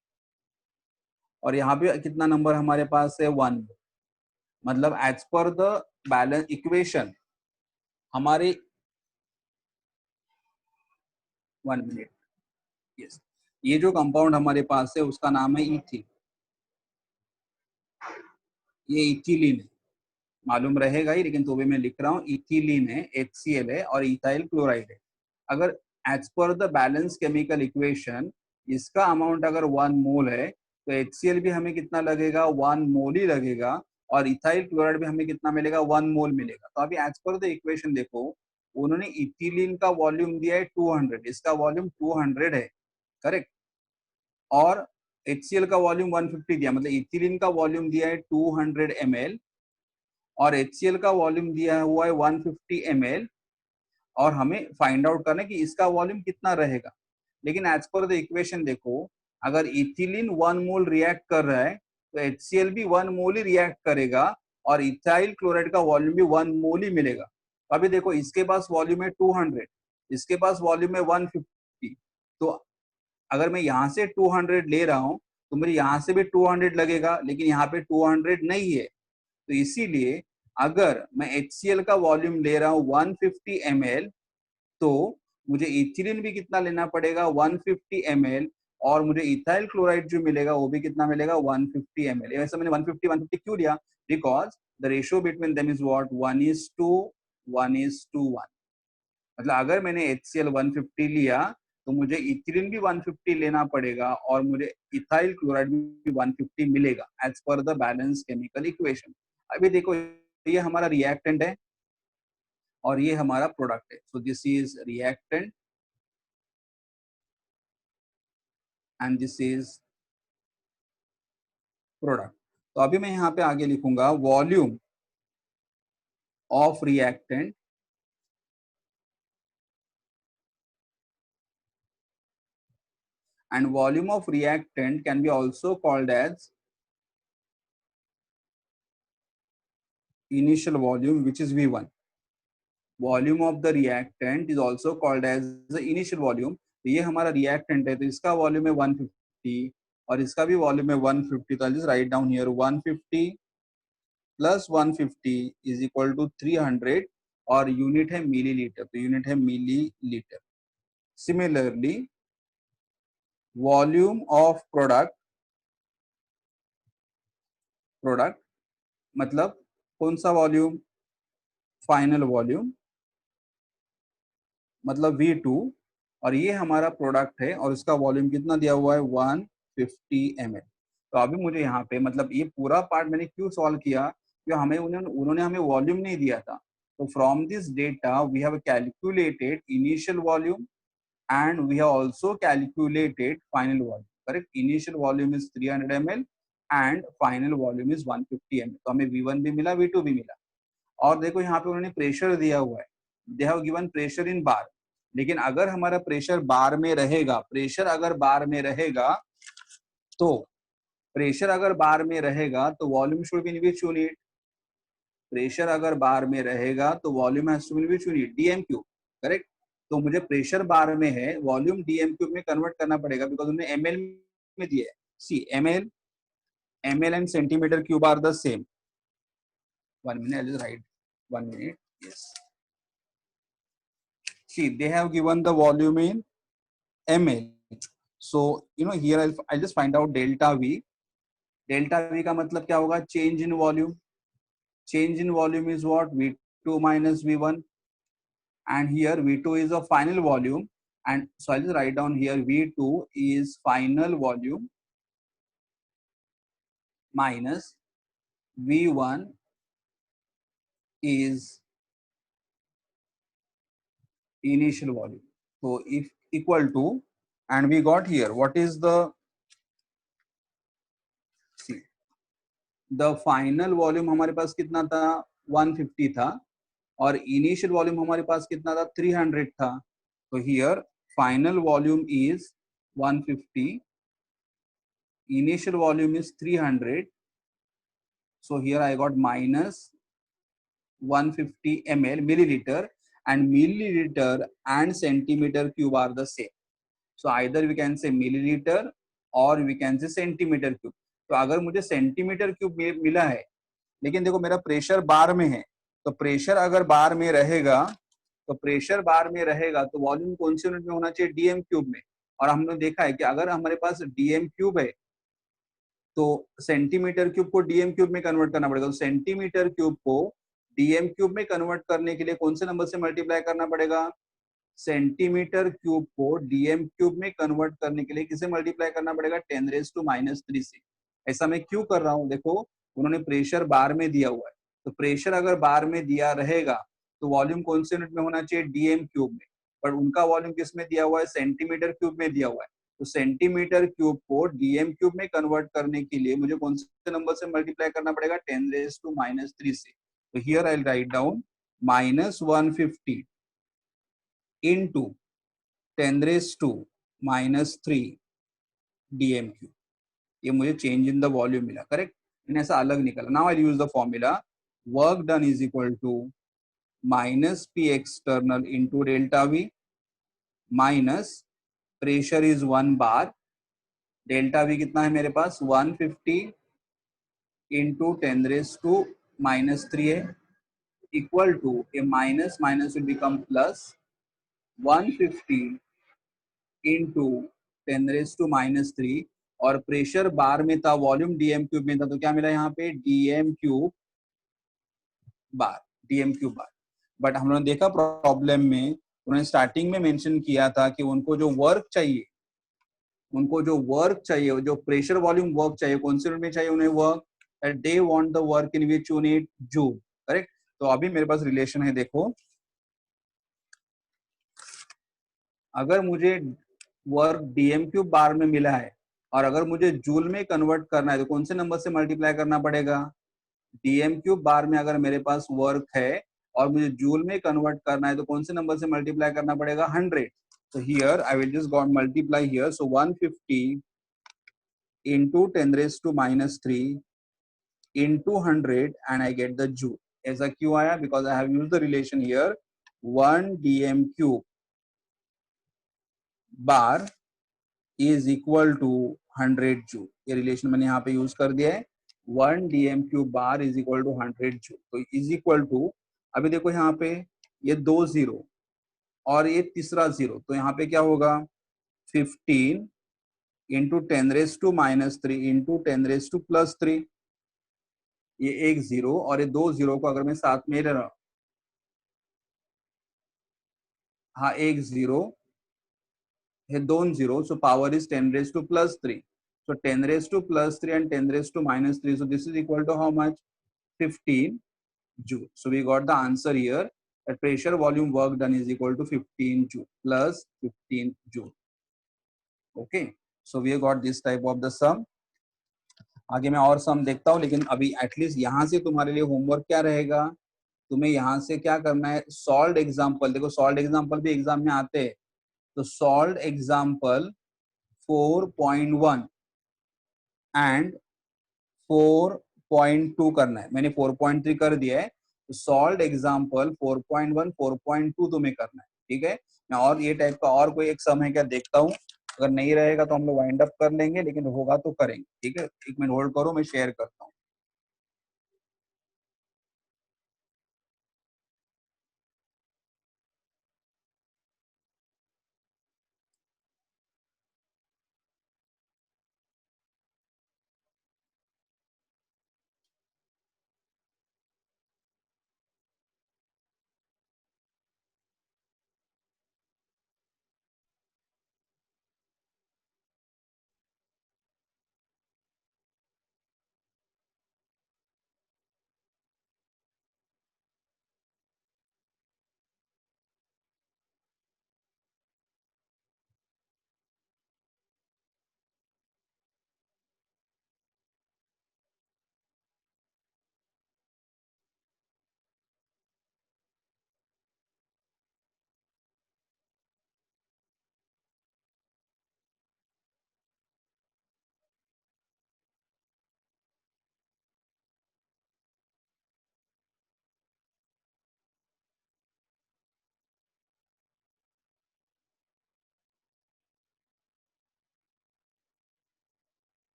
और यहाँ पे कितना नंबर हमारे पास है? 1 मोल. मतलब as per the balance equation हमारे 1 मिनट, यस, ये जो कंपाउंड हमारे पास है उसका नाम है इथिल. ये इथिलीन है, मालूम रहेगा ही, लेकिन तो भी मैं लिख रहा हूँ. इथिलीन है, HCl है और इथाइल क्लोराइड है. अगर as per the balance chemical equation इसका अमाउंट अगर 1 मोल है, तो HCl भी हमें कितना लगेगा? 1 मोल ही लगेगा. और इथाइल क्लोराइड भी हमें कितना मिलेगा? 1 मोल मिलेगा. तो अभी एज पर द इक्वेशन देखो, उन्होंने इथिलीन का वॉल्यूम दिया है 200, इसका वॉल्यूम 200 है, करेक्ट. और HCl का वॉल्यूम 150 दिया, मतलब इथिलीन का वॉल्यूम दिया है 200 ml और HCl का वॉल्यूम दिया हुआ है 150 ml. और हमें फाइंड आउट करना है कि इसका वॉल्यूम कितना रहेगा. लेकिन एज पर द इक्वेशन देखो, अगर इथिलीन 1 मोल रिएक्ट कर रहा है, तो HCl भी 1 मोल ही रिएक्ट करेगा और इथाइल क्लोराइड का वॉल्यूम भी 1 मोल ही मिलेगा. अभी देखो इसके पास वॉल्यूम है 200, इसके पास वॉल्यूम है 150. तो अगर मैं यहाँ से 200 ले रहा हूँ तो मुझे यहाँ से भी 200 लगेगा, लेकिन यहाँ पे 200 नहीं है. तो इसीलिए अगर मैं HCl का वॉल्यूम ले रहा हूँ 150 ml, तो मुझे इथिलीन भी कितना लेना पड़ेगा? 150 ml. और मुझे इथाइल क्लोराइड जो मिलेगा वो भी कितना मिलेगा? 150 ml. ऐसा मैंने 150 क्यों लिया? Because the ratio between them is what? 1:1. मतलब अगर मैंने HCl 150 लिया तो मुझे इथिलीन भी 150 लेना पड़ेगा और मुझे इथाइल क्लोराइड भी 150 मिलेगा as per the balance chemical equation. अभी देखो ये हमारा रिएक्टेंट है और ये हमारा प्रोडक्ट है. So this is reactant and this is product. तो अभी मैं यहाँ पे आगे लिखूंगा volume of reactant and volume of reactant can be also called as initial volume, which is V1. Volume of the reactant is also called as the initial volume. तो ये हमारा रिएक्टेंट है, तो इसका वॉल्यूम है 150 और इसका भी वॉल्यूम है 150. तो I just write down here 150 plus 150 is equal to 300 और यूनिट है मिलीलीटर, तो यूनिट है millilitre. Similarly volume of product मतलब कौन सा वॉल्यूम? फाइनल वॉल्यूम, मतलब V2. और ये हमारा प्रोडक्ट है और इसका वॉल्यूम कितना दिया हुआ है? 150 ml. तो अभी मुझे यहाँ पे, मतलब ये पूरा पार्ट मैंने क्यों सॉल्व किया? क्योंकि हमें उन्होंने हमें वॉल्यूम नहीं दिया था. तो from this data we have calculated initial volume and we have also calculated final volume. Correct? Initial volume is 300 ml and final volume is 150 ml. तो हमें V1 भी मिला, V2 भी मिला. और देखो यहाँ पे उन्होंने प्रेशर दिया हुआ है, they have given pressure in bar. लेकिन अगर हमारा प्रेशर बार में रहेगा, प्रेशर अगर बार में रहेगा तो volume should be in which unit? Pressure अगर बार में रहेगा तो volume has to be in which unit? DMQ. Correct? तो मुझे प्रेशर बार में है, वॉल्यूम DMQ में कन्वर्ट करना पड़ेगा बिकॉज उन्होंने ml में दिया है. See ml and centimetre cube are the same. 1 minute, I'll just write 1 minute. Yes. See, they have given the volume in ml. So here I'll just find out delta V. Delta V का मतलब क्या होगा? Change in volume. Change in volume is what? V2 minus V1. And here V2 is a final volume. And so I'll just write down here V2 is final volume minus V1 is initial volume. So if equal to, and we got here, what is the, see, the final volume हमारे पास कितना था, 150 था, और initial volume हमारे पास कितना था, 300 था. तो here final volume is 150, initial volume is 300. So here I got minus 150 ml milliliter, and milliliter and centimeter cube are the same. So either we can say milliliter or we can say centimeter cube. तो अगर मुझे centimetre cube मिला है, लेकिन देखो मेरा pressure बार में है, तो प्रेशर अगर बार में रहेगा, तो प्रेशर बार में रहेगा तो वॉल्यूम कौन से यूनिट में होना चाहिए, डीएम क्यूब में. और हमने देखा है कि अगर हमारे पास डीएम क्यूब है तो सेंटीमीटर क्यूब को डीएम क्यूब में कन्वर्ट करना पड़ेगा. तो सेंटीमीटर क्यूब को डीएम क्यूब में कन्वर्ट करने के लिए कौन से नंबर से मल्टीप्लाई करना पड़ेगा, सेंटीमीटर क्यूब को डीएम क्यूब में कन्वर्ट करने के लिए किसे मल्टीप्लाई करना पड़ेगा, 10⁻³ से. ऐसा मैं क्यों कर रहा हूं, देखो उन्होंने प्रेशर बार में दिया हुआ है, तो प्रेशर अगर बार में दिया रहेगा तो वॉल्यूम कौन से यूनिट में होना चाहिए, डीएम क्यूब में. पर उनका वॉल्यूम किस में दिया हुआ है, सेंटीमीटर क्यूब में दिया हुआ है. तो सेंटीमीटर क्यूब को डीएम क्यूब में कन्वर्ट करने के लिए मुझे कौन से नंबर से मल्टीप्लाई करना पड़ेगा, 10⁻³ से. तो here I will write down -150 into 10⁻³ dm cube. ये मुझे चेंज इन द वॉल्यूम मिला, करेक्ट. मैंने ऐसा अलग निकाला. Now I use the formula work done is equal to minus P external into delta V minus pressure is 1 bar. Delta V कितना है मेरे पास, 150 इंटू 10⁻³ है, equal to a minus minus will become plus 150 into 10⁻³ और pressure बार में था, volume DM cube में था, तो क्या मिला यहाँ पे, DM cube bar, DM cube bar. But हम लोगों ने देखा प्रॉब्लम में उन्होंने स्टार्टिंग में मेंशन किया था कि उनको जो वर्क चाहिए, जो प्रेशर वॉल्यूम वर्क चाहिए, कौन से यूनिट में चाहिए उन्हें work, they want the work in which unit, joule, correct. तो अभी मेरे पास रिलेशन है, देखो अगर मुझे वर्क डीएम क्यूब बार में मिला है और अगर मुझे जूल में कन्वर्ट करना है तो कौन से नंबर से मल्टीप्लाई करना पड़ेगा, डीएम क्यूब बार में अगर मेरे पास वर्क है और मुझे जूल में कन्वर्ट करना है तो कौन से नंबर से मल्टीप्लाई करना पड़ेगा, 100. So here I will just go and multiply here. So 150 into 10⁻³ into 100 and I get the joule. ऐसा क्यों आया, because I have used the relation here 1 dm cube bar is equal to 100 joule. ये relation मैंने यहाँ पे use कर दिया है, 1 dm cube bar is equal to 100 joule. तो is equal to, अभी देखो यहाँ पे ये 2 जीरो और ये तीसरा जीरो, तो यहाँ पे क्या होगा, 15 इंटू 10⁻³ इंटू 10⁻+3. ये एक जीरो और ये 2 जीरो को अगर मैं साथ में ले रहा हूं, हाँ एक जीरो है, 2 zero, so power is 10⁻+3. So 10⁻+3 and 10⁻³ so this is equal to how much, 15 joule. So we got the answer here that pressure volume work done is equal to 15 joule plus 15 joule. Okay, so we have got this type of the sum. आगे मैं और सम देखता हूँ, लेकिन अभी at least यहाँ से तुम्हारे लिए होमवर्क क्या रहेगा, तुम्हें यहाँ से क्या करना है, सॉल्व एग्जाम्पल. देखो सॉल्व एग्जाम्पल भी एग्जाम में आते हैं, तो सॉल्व एग्जाम्पल 4.1 एंड 4.2 करना है. मैंने 4.3 कर दिया है, तो सॉल्व एग्जाम्पल 4.1 4.2 तुम्हें करना है. ठीक है, मैं और ये टाइप का और कोई एक सम है क्या देखता हूँ, अगर नहीं रहेगा तो हम लोग वाइंड अप कर लेंगे, लेकिन होगा तो करेंगे. ठीक है, एक मिनट होल्ड करो, मैं शेयर करता हूँ.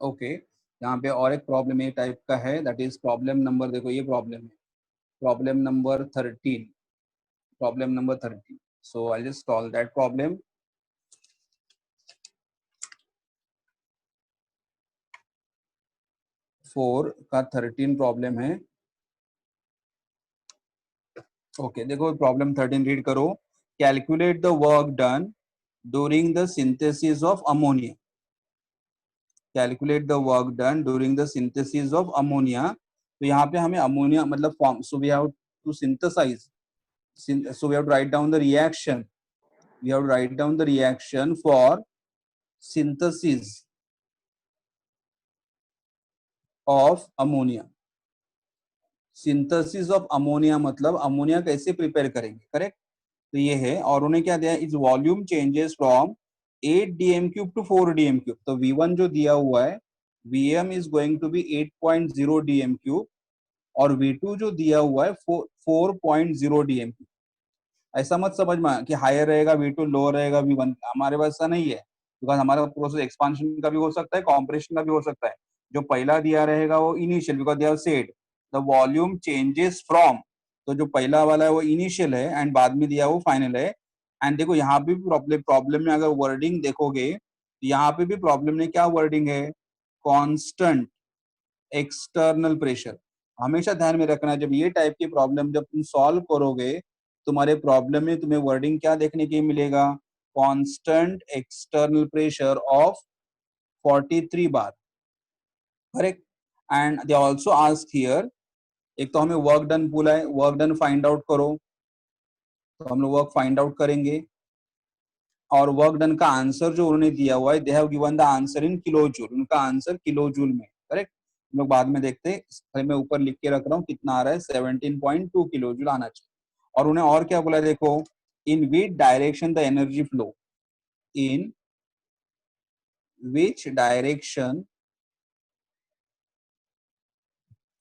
ओके, यहाँ पे और एक प्रॉब्लम ये टाइप का है, दैट इज प्रॉब्लम नंबर, देखो ये प्रॉब्लम है, problem number 13, problem number 13. So I just solve that problem. 4 का 13 प्रॉब्लम है. ओके, देखो प्रॉब्लम 13 रीड करो. Calculate the work done during the synthesis of ammonia. Calculate the work done during the synthesis of ammonia. तो यहाँ पे हमें ammonia मतलब form, so we have to synthesize, so we have to write down the reaction, we have to write down the reaction for synthesis of ammonia. Synthesis of ammonia मतलब ammonia कैसे prepare करेंगे, correct. तो ये है, और उन्हें क्या दिया, is volume changes from 8 DM cube to 4 DM cube. तो V1 जो दिया हुआ है, Vm is going to be 8.0 DM cube, और V2 जो दिया हुआ है 4.0 डीएम क्यूब. ऐसा मत समझ में कि हायर रहेगा V2 लोअर रहेगा V1, हमारे पास ऐसा नहीं है, बिकॉज हमारा प्रोसेस एक्सपांशन का भी हो सकता है, कॉम्प्रेशन का भी हो सकता है. जो पहला दिया रहेगा वो initial, because they have said the volume changes from. तो जो पहला वाला है वो इनिशियल है एंड बाद में दिया वो फाइनल है. एंड देखो यहाँ पे भी प्रॉब्लम में अगर वर्डिंग देखोगे, तो यहाँ पे भी प्रॉब्लम में क्या वर्डिंग है, कांस्टेंट एक्सटर्नल प्रेशर. हमेशा ध्यान में रखना, जब ये टाइप की प्रॉब्लम जब तुम सॉल्व करोगे, तुम्हारे प्रॉब्लम में तुम्हें वर्डिंग क्या देखने के मिलेगा, constant external pressure of 43 bar, correct. And they also ask here, एक तो हमें वर्क डन बोला है, वर्क डन फाइंड आउट करो, तो हम लोग वर्क फाइंड आउट करेंगे. और वर्क डन का आंसर जो उन्होंने दिया हुआ है, they have given the answer in kilo joule, उनका आंसर किलो जूल में, करेक्ट. हम लोग बाद में देखते हैं, मैं ऊपर लिख के रख रहा हूँ कितना आ रहा है, 17.2 किलो जूल आना चाहिए. और उन्हें और क्या बोला, देखो, in which direction the energy flow, in which direction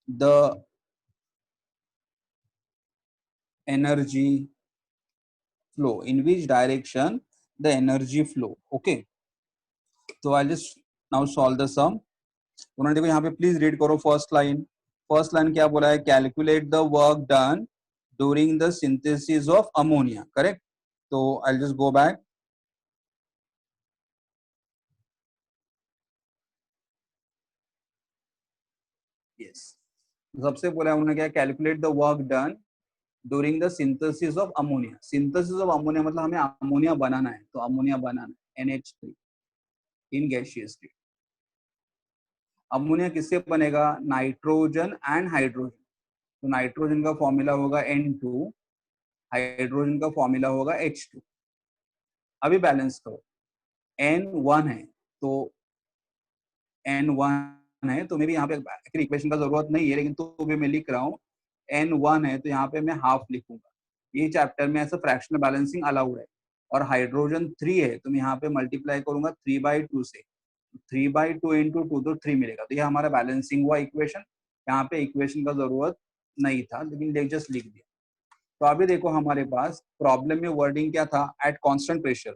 the energy flow, in which direction the energy flow. Okay, तो I just now solve the sum. उन्होंने देखो यहाँ पे प्लीज रीड करो फर्स्ट लाइन. फर्स्ट लाइन क्या बोला है, calculate the work done during the synthesis of ammonia, correct. तो I just go back. Yes, सबसे बोला है उन्होंने क्या, calculate the work done during the synthesis of ammonia. Synthesis of ammonia मतलब हमें अमोनिया बनाना है, तो अमोनिया बनाना है NH3 in gaseous state. Ammonia किससे बनेगा, नाइट्रोजन एंड हाइड्रोजन. तो नाइट्रोजन का फॉर्मूला होगा N2, हाइड्रोजन का फॉर्मूला होगा H2. अभी बैलेंस करो, N1 है तो N1 है, तो मेरी यहाँ पे इक्वेशन का जरूरत नहीं है, लेकिन तो भी मैं लिख रहा हूँ. N1 है तो यहाँ पे मैं हाफ लिखूंगा, ये चैप्टर में ऐसा फ्रैक्शनल बैलेंसिंग अलाउड है. और हाइड्रोजन 3 है तो मैं यहाँ पे मल्टीप्लाई करूंगा 3/2 से, 3/2 इंटू 2 तो 3 मिलेगा. तो ये हमारा बैलेंसिंग हुआ इक्वेशन. यहाँ पे इक्वेशन का जरूरत नहीं था, लेकिन जस्ट लिख दिया. तो अभी देखो हमारे पास प्रॉब्लम में वर्डिंग क्या था, at constant pressure.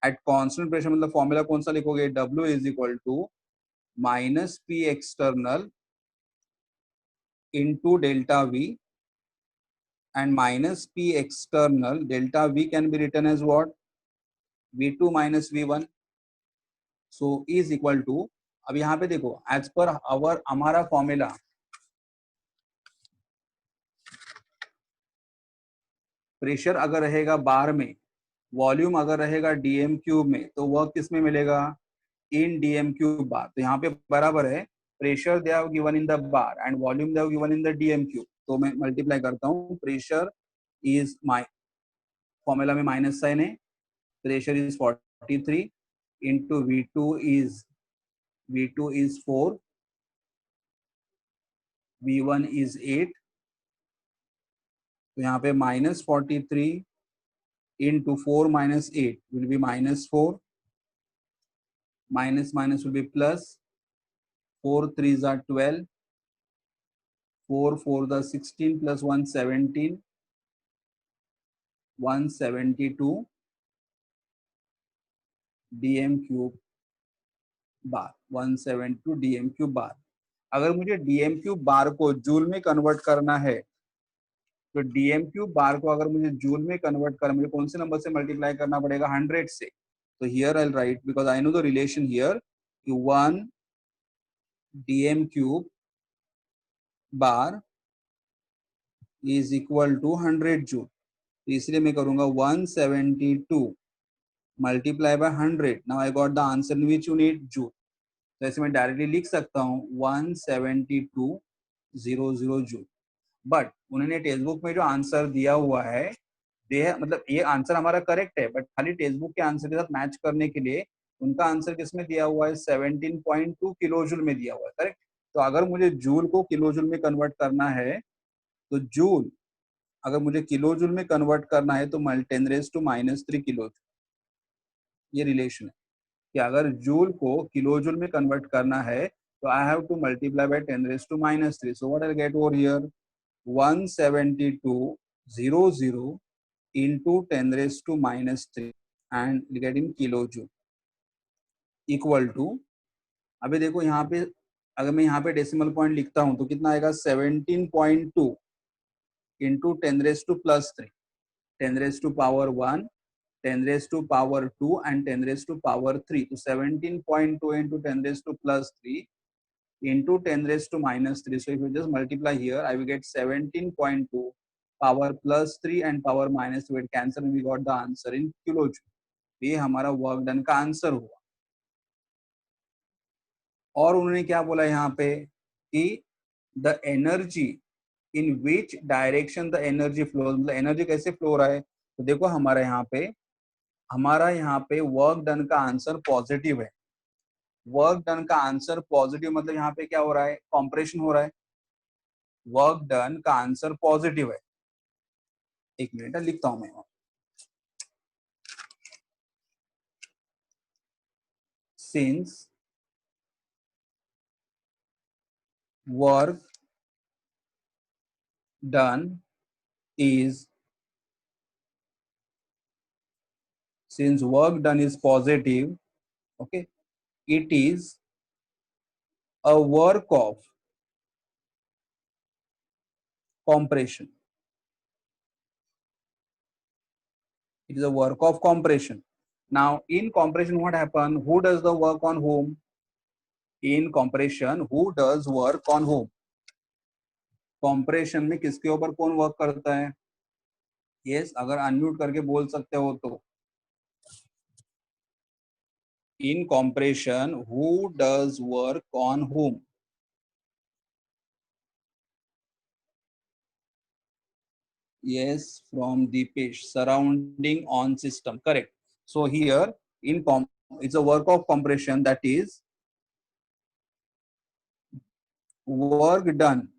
At constant pressure मतलब फॉर्मूला कौन सा लिखोगे, W is equal to minus P external into delta V, and minus P external, delta V can be written as what, V2 minus V1. So is equal to, अब यहाँ पे देखो as per hour हमारा formula, pressure अगर रहेगा बार में, volume अगर रहेगा डीएम क्यूब में, तो वह किस में मिलेगा, इन डीएम क्यूब बार. तो यहाँ पे बराबर है, pressure they have given in the bar and volume they have given in the DM cube. तो मैं मल्टीप्लाई करता हूँ, प्रेशर इज माई, फॉर्मूला में माइनस साइन है, pressure is 43 into V2 is 4, V1 is 8. तो यहाँ पे -43 into 4 minus 8 will be -4, minus minus will be plus, 4 3s are 12, 4 4 the 16 plus 1 17, 172 dm cube bar. 172 DM cube bar. अगर मुझे DM cube बार को joule में convert करना है, तो डीएम क्यूब बार को अगर मुझे जूल में कन्वर्ट करना, मुझे कौन से नंबर से मल्टीप्लाई करना पड़ेगा? 100 से। तो here I write, because I know the relation here कि 1 DM cube bar is equal to 100 joule. तो इसलिए मैं करूंगा 172 multiply by 100। Now I got the answer in which you need joule. तो ऐसे मैं डायरेक्टली लिख सकता हूँ 172,000 जूल। बट उन्होंने टेक्स्ट बुक में जो आंसर दिया हुआ है, मतलब ये आंसर हमारा करेक्ट है, बट खाली टेक्स्ट बुक के आंसर के साथ मैच करने के लिए उनका आंसर किसमें दिया हुआ है? 17.2 किलो जूल में दिया हुआ है, करेक्ट। तो अगर मुझे जूल को किलो जूल में कन्वर्ट करना है, तो जूल अगर मुझे किलो जूल में कन्वर्ट करना है, तो 10⁻³ किलो, ये रिलेशन है कि अगर जूल को किलो जूल में कन्वर्ट करना है, तो I have to multiply by 10⁻³ so what I get over here? 172,000 into 10⁻³ and getting kilo joule equal to, अभी देखो यहाँ पे अगर मैं यहाँ पे डेसिमल पॉइंट लिखता हूँ तो कितना आएगा? 17.2 इंटू 10⁻+3, 10⁻⁻1, 10⁻⁻2 and 10⁻3। तो 17.2 into 10⁻+3 into 10⁻⁻3. So if you just multiply here, I will get 17.2 power plus 3 and power minus 3 will cancel and we got the answer in kilojoule. ये हमारा वर्क डन का answer हुआ। और उन्होंने क्या बोला यहाँ पे कि the energy in which direction the energy flow, मतलब एनर्जी कैसे फ्लो हो रहा है। तो देखो हमारा यहाँ पे वर्क डन का आंसर पॉजिटिव है। वर्क डन का आंसर पॉजिटिव मतलब यहाँ पे क्या हो रहा है? कॉम्प्रेशन हो रहा है। वर्क डन का आंसर पॉजिटिव है। एक मिनट लिखता हूं मैं। Since work done is since work done is positive, okay, it is a work of compression. It is a work of compression. Now in compression what happen? Who does the work on whom? In compression who does work on whom? compression में किसके ऊपर कौन work करता है? yes, अगर unmute करके बोल सकते हो तो। in compression who does work on whom? Yes, from Deepesh, surrounding on system, correct. So here it's a work of compression, that is work done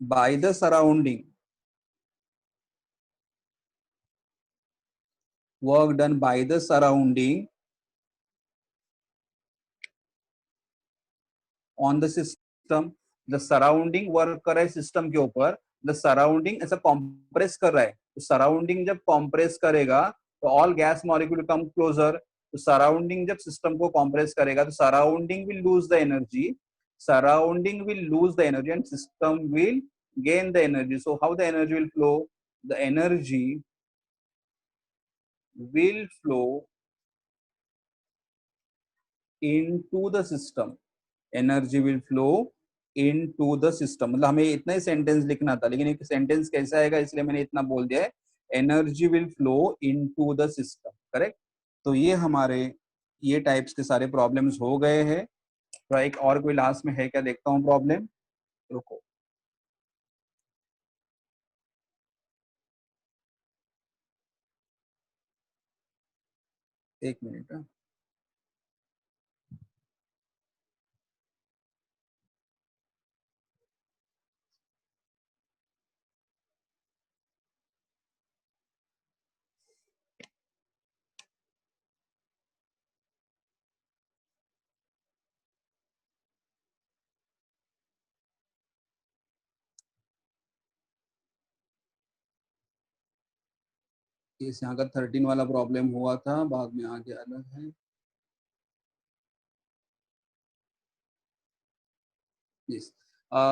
by the surrounding, work done by the surrounding on the system. The surrounding work कर रहा है system के ऊपर, the surrounding ऐसा compress कर रहा है, तो surrounding जब compress करेगा तो all gas molecule come closer. तो surrounding जब system को compress करेगा तो surrounding will lose the energy, surrounding will lose the energy and system will gain the energy. So how the energy will flow? The energy will flow into the system. Energy will flow into the system. मतलब हमें इतना ही sentence लिखना था, लेकिन एक sentence कैसा आएगा इसलिए मैंने इतना बोल दिया है, energy will flow into the system, correct. तो ये हमारे ये टाइप्स के सारे प्रॉब्लम्स हो गए हैं। तो एक और कोई लास्ट में है क्या, देखता हूँ प्रॉब्लम, रुको एक मिनट। इस यहाँ का 13 वाला प्रॉब्लम हुआ था, बाद में आगे अलग है। यस,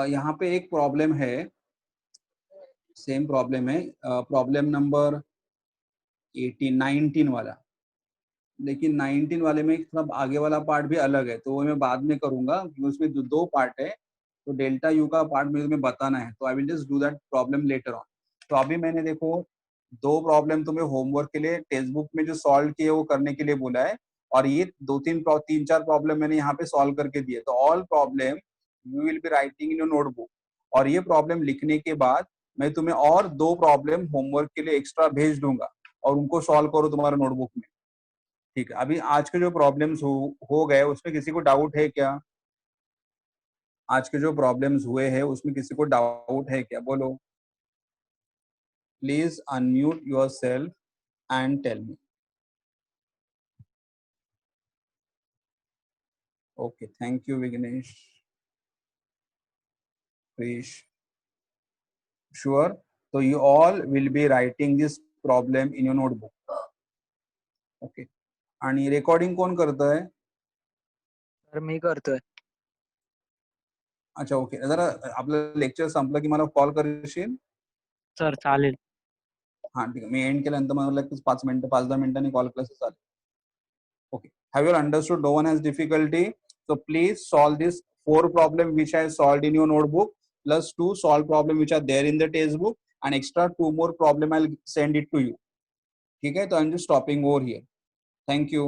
यहाँ पे एक प्रॉब्लम है, सेम प्रॉब्लम है, प्रॉब्लम नंबर 18 19 वाला, लेकिन 19 वाले में थोड़ा आगे वाला पार्ट भी अलग है, तो वो मैं बाद में करूंगा क्योंकि उसमें दो पार्ट है, तो डेल्टा यू का पार्ट मुझे तुम्हें बताना है, तो I will just do that problem later on. तो अभी मैंने देखो दो प्रॉब्लम तुम्हें होमवर्क के लिए टेक्स्ट बुक में जो सॉल्व किए वो करने के लिए बोला है, और ये तीन चार प्रॉब्लम मैंने यहाँ पे सॉल्व करके दिए, तो all problem you will be writing in your notebook. और ये प्रॉब्लम लिखने के बाद मैं तुम्हें और दो प्रॉब्लम होमवर्क के लिए एक्स्ट्रा भेज दूंगा, और उनको सॉल्व करो तुम्हारे नोटबुक में। ठीक है, अभी आज के जो प्रॉब्लम्स हो गए उसमें किसी को डाउट है क्या? आज के जो प्रॉब्लम्स हुए हैं उसमें किसी को डाउट है क्या, बोलो। Please unmute yourself and tell me. Okay, thank you Vignesh, Krish, sure. तो you all will be writing this problem in your notebook. Okay, आणि रेकॉर्डिंग कोण करतंय? सर मी करतोय. अच्छा, ओके, जरा आपलं लेक्चर संपलं की मला कॉल करशील? सर चालेल. हाँ ठीक आहे, मी एंड केल्यानंतर मला लगेच 5-10 मिनिटांनी कॉल केलं तर चालेल. Okay. Have you understood? No one has difficulty. So please solve this 4 problem which I solved in your notebook, plus 2 solved problem which are there in the textbook, and extra 2 more problem I'll send it to you. Okay, so I'm just stopping over here. Thank you.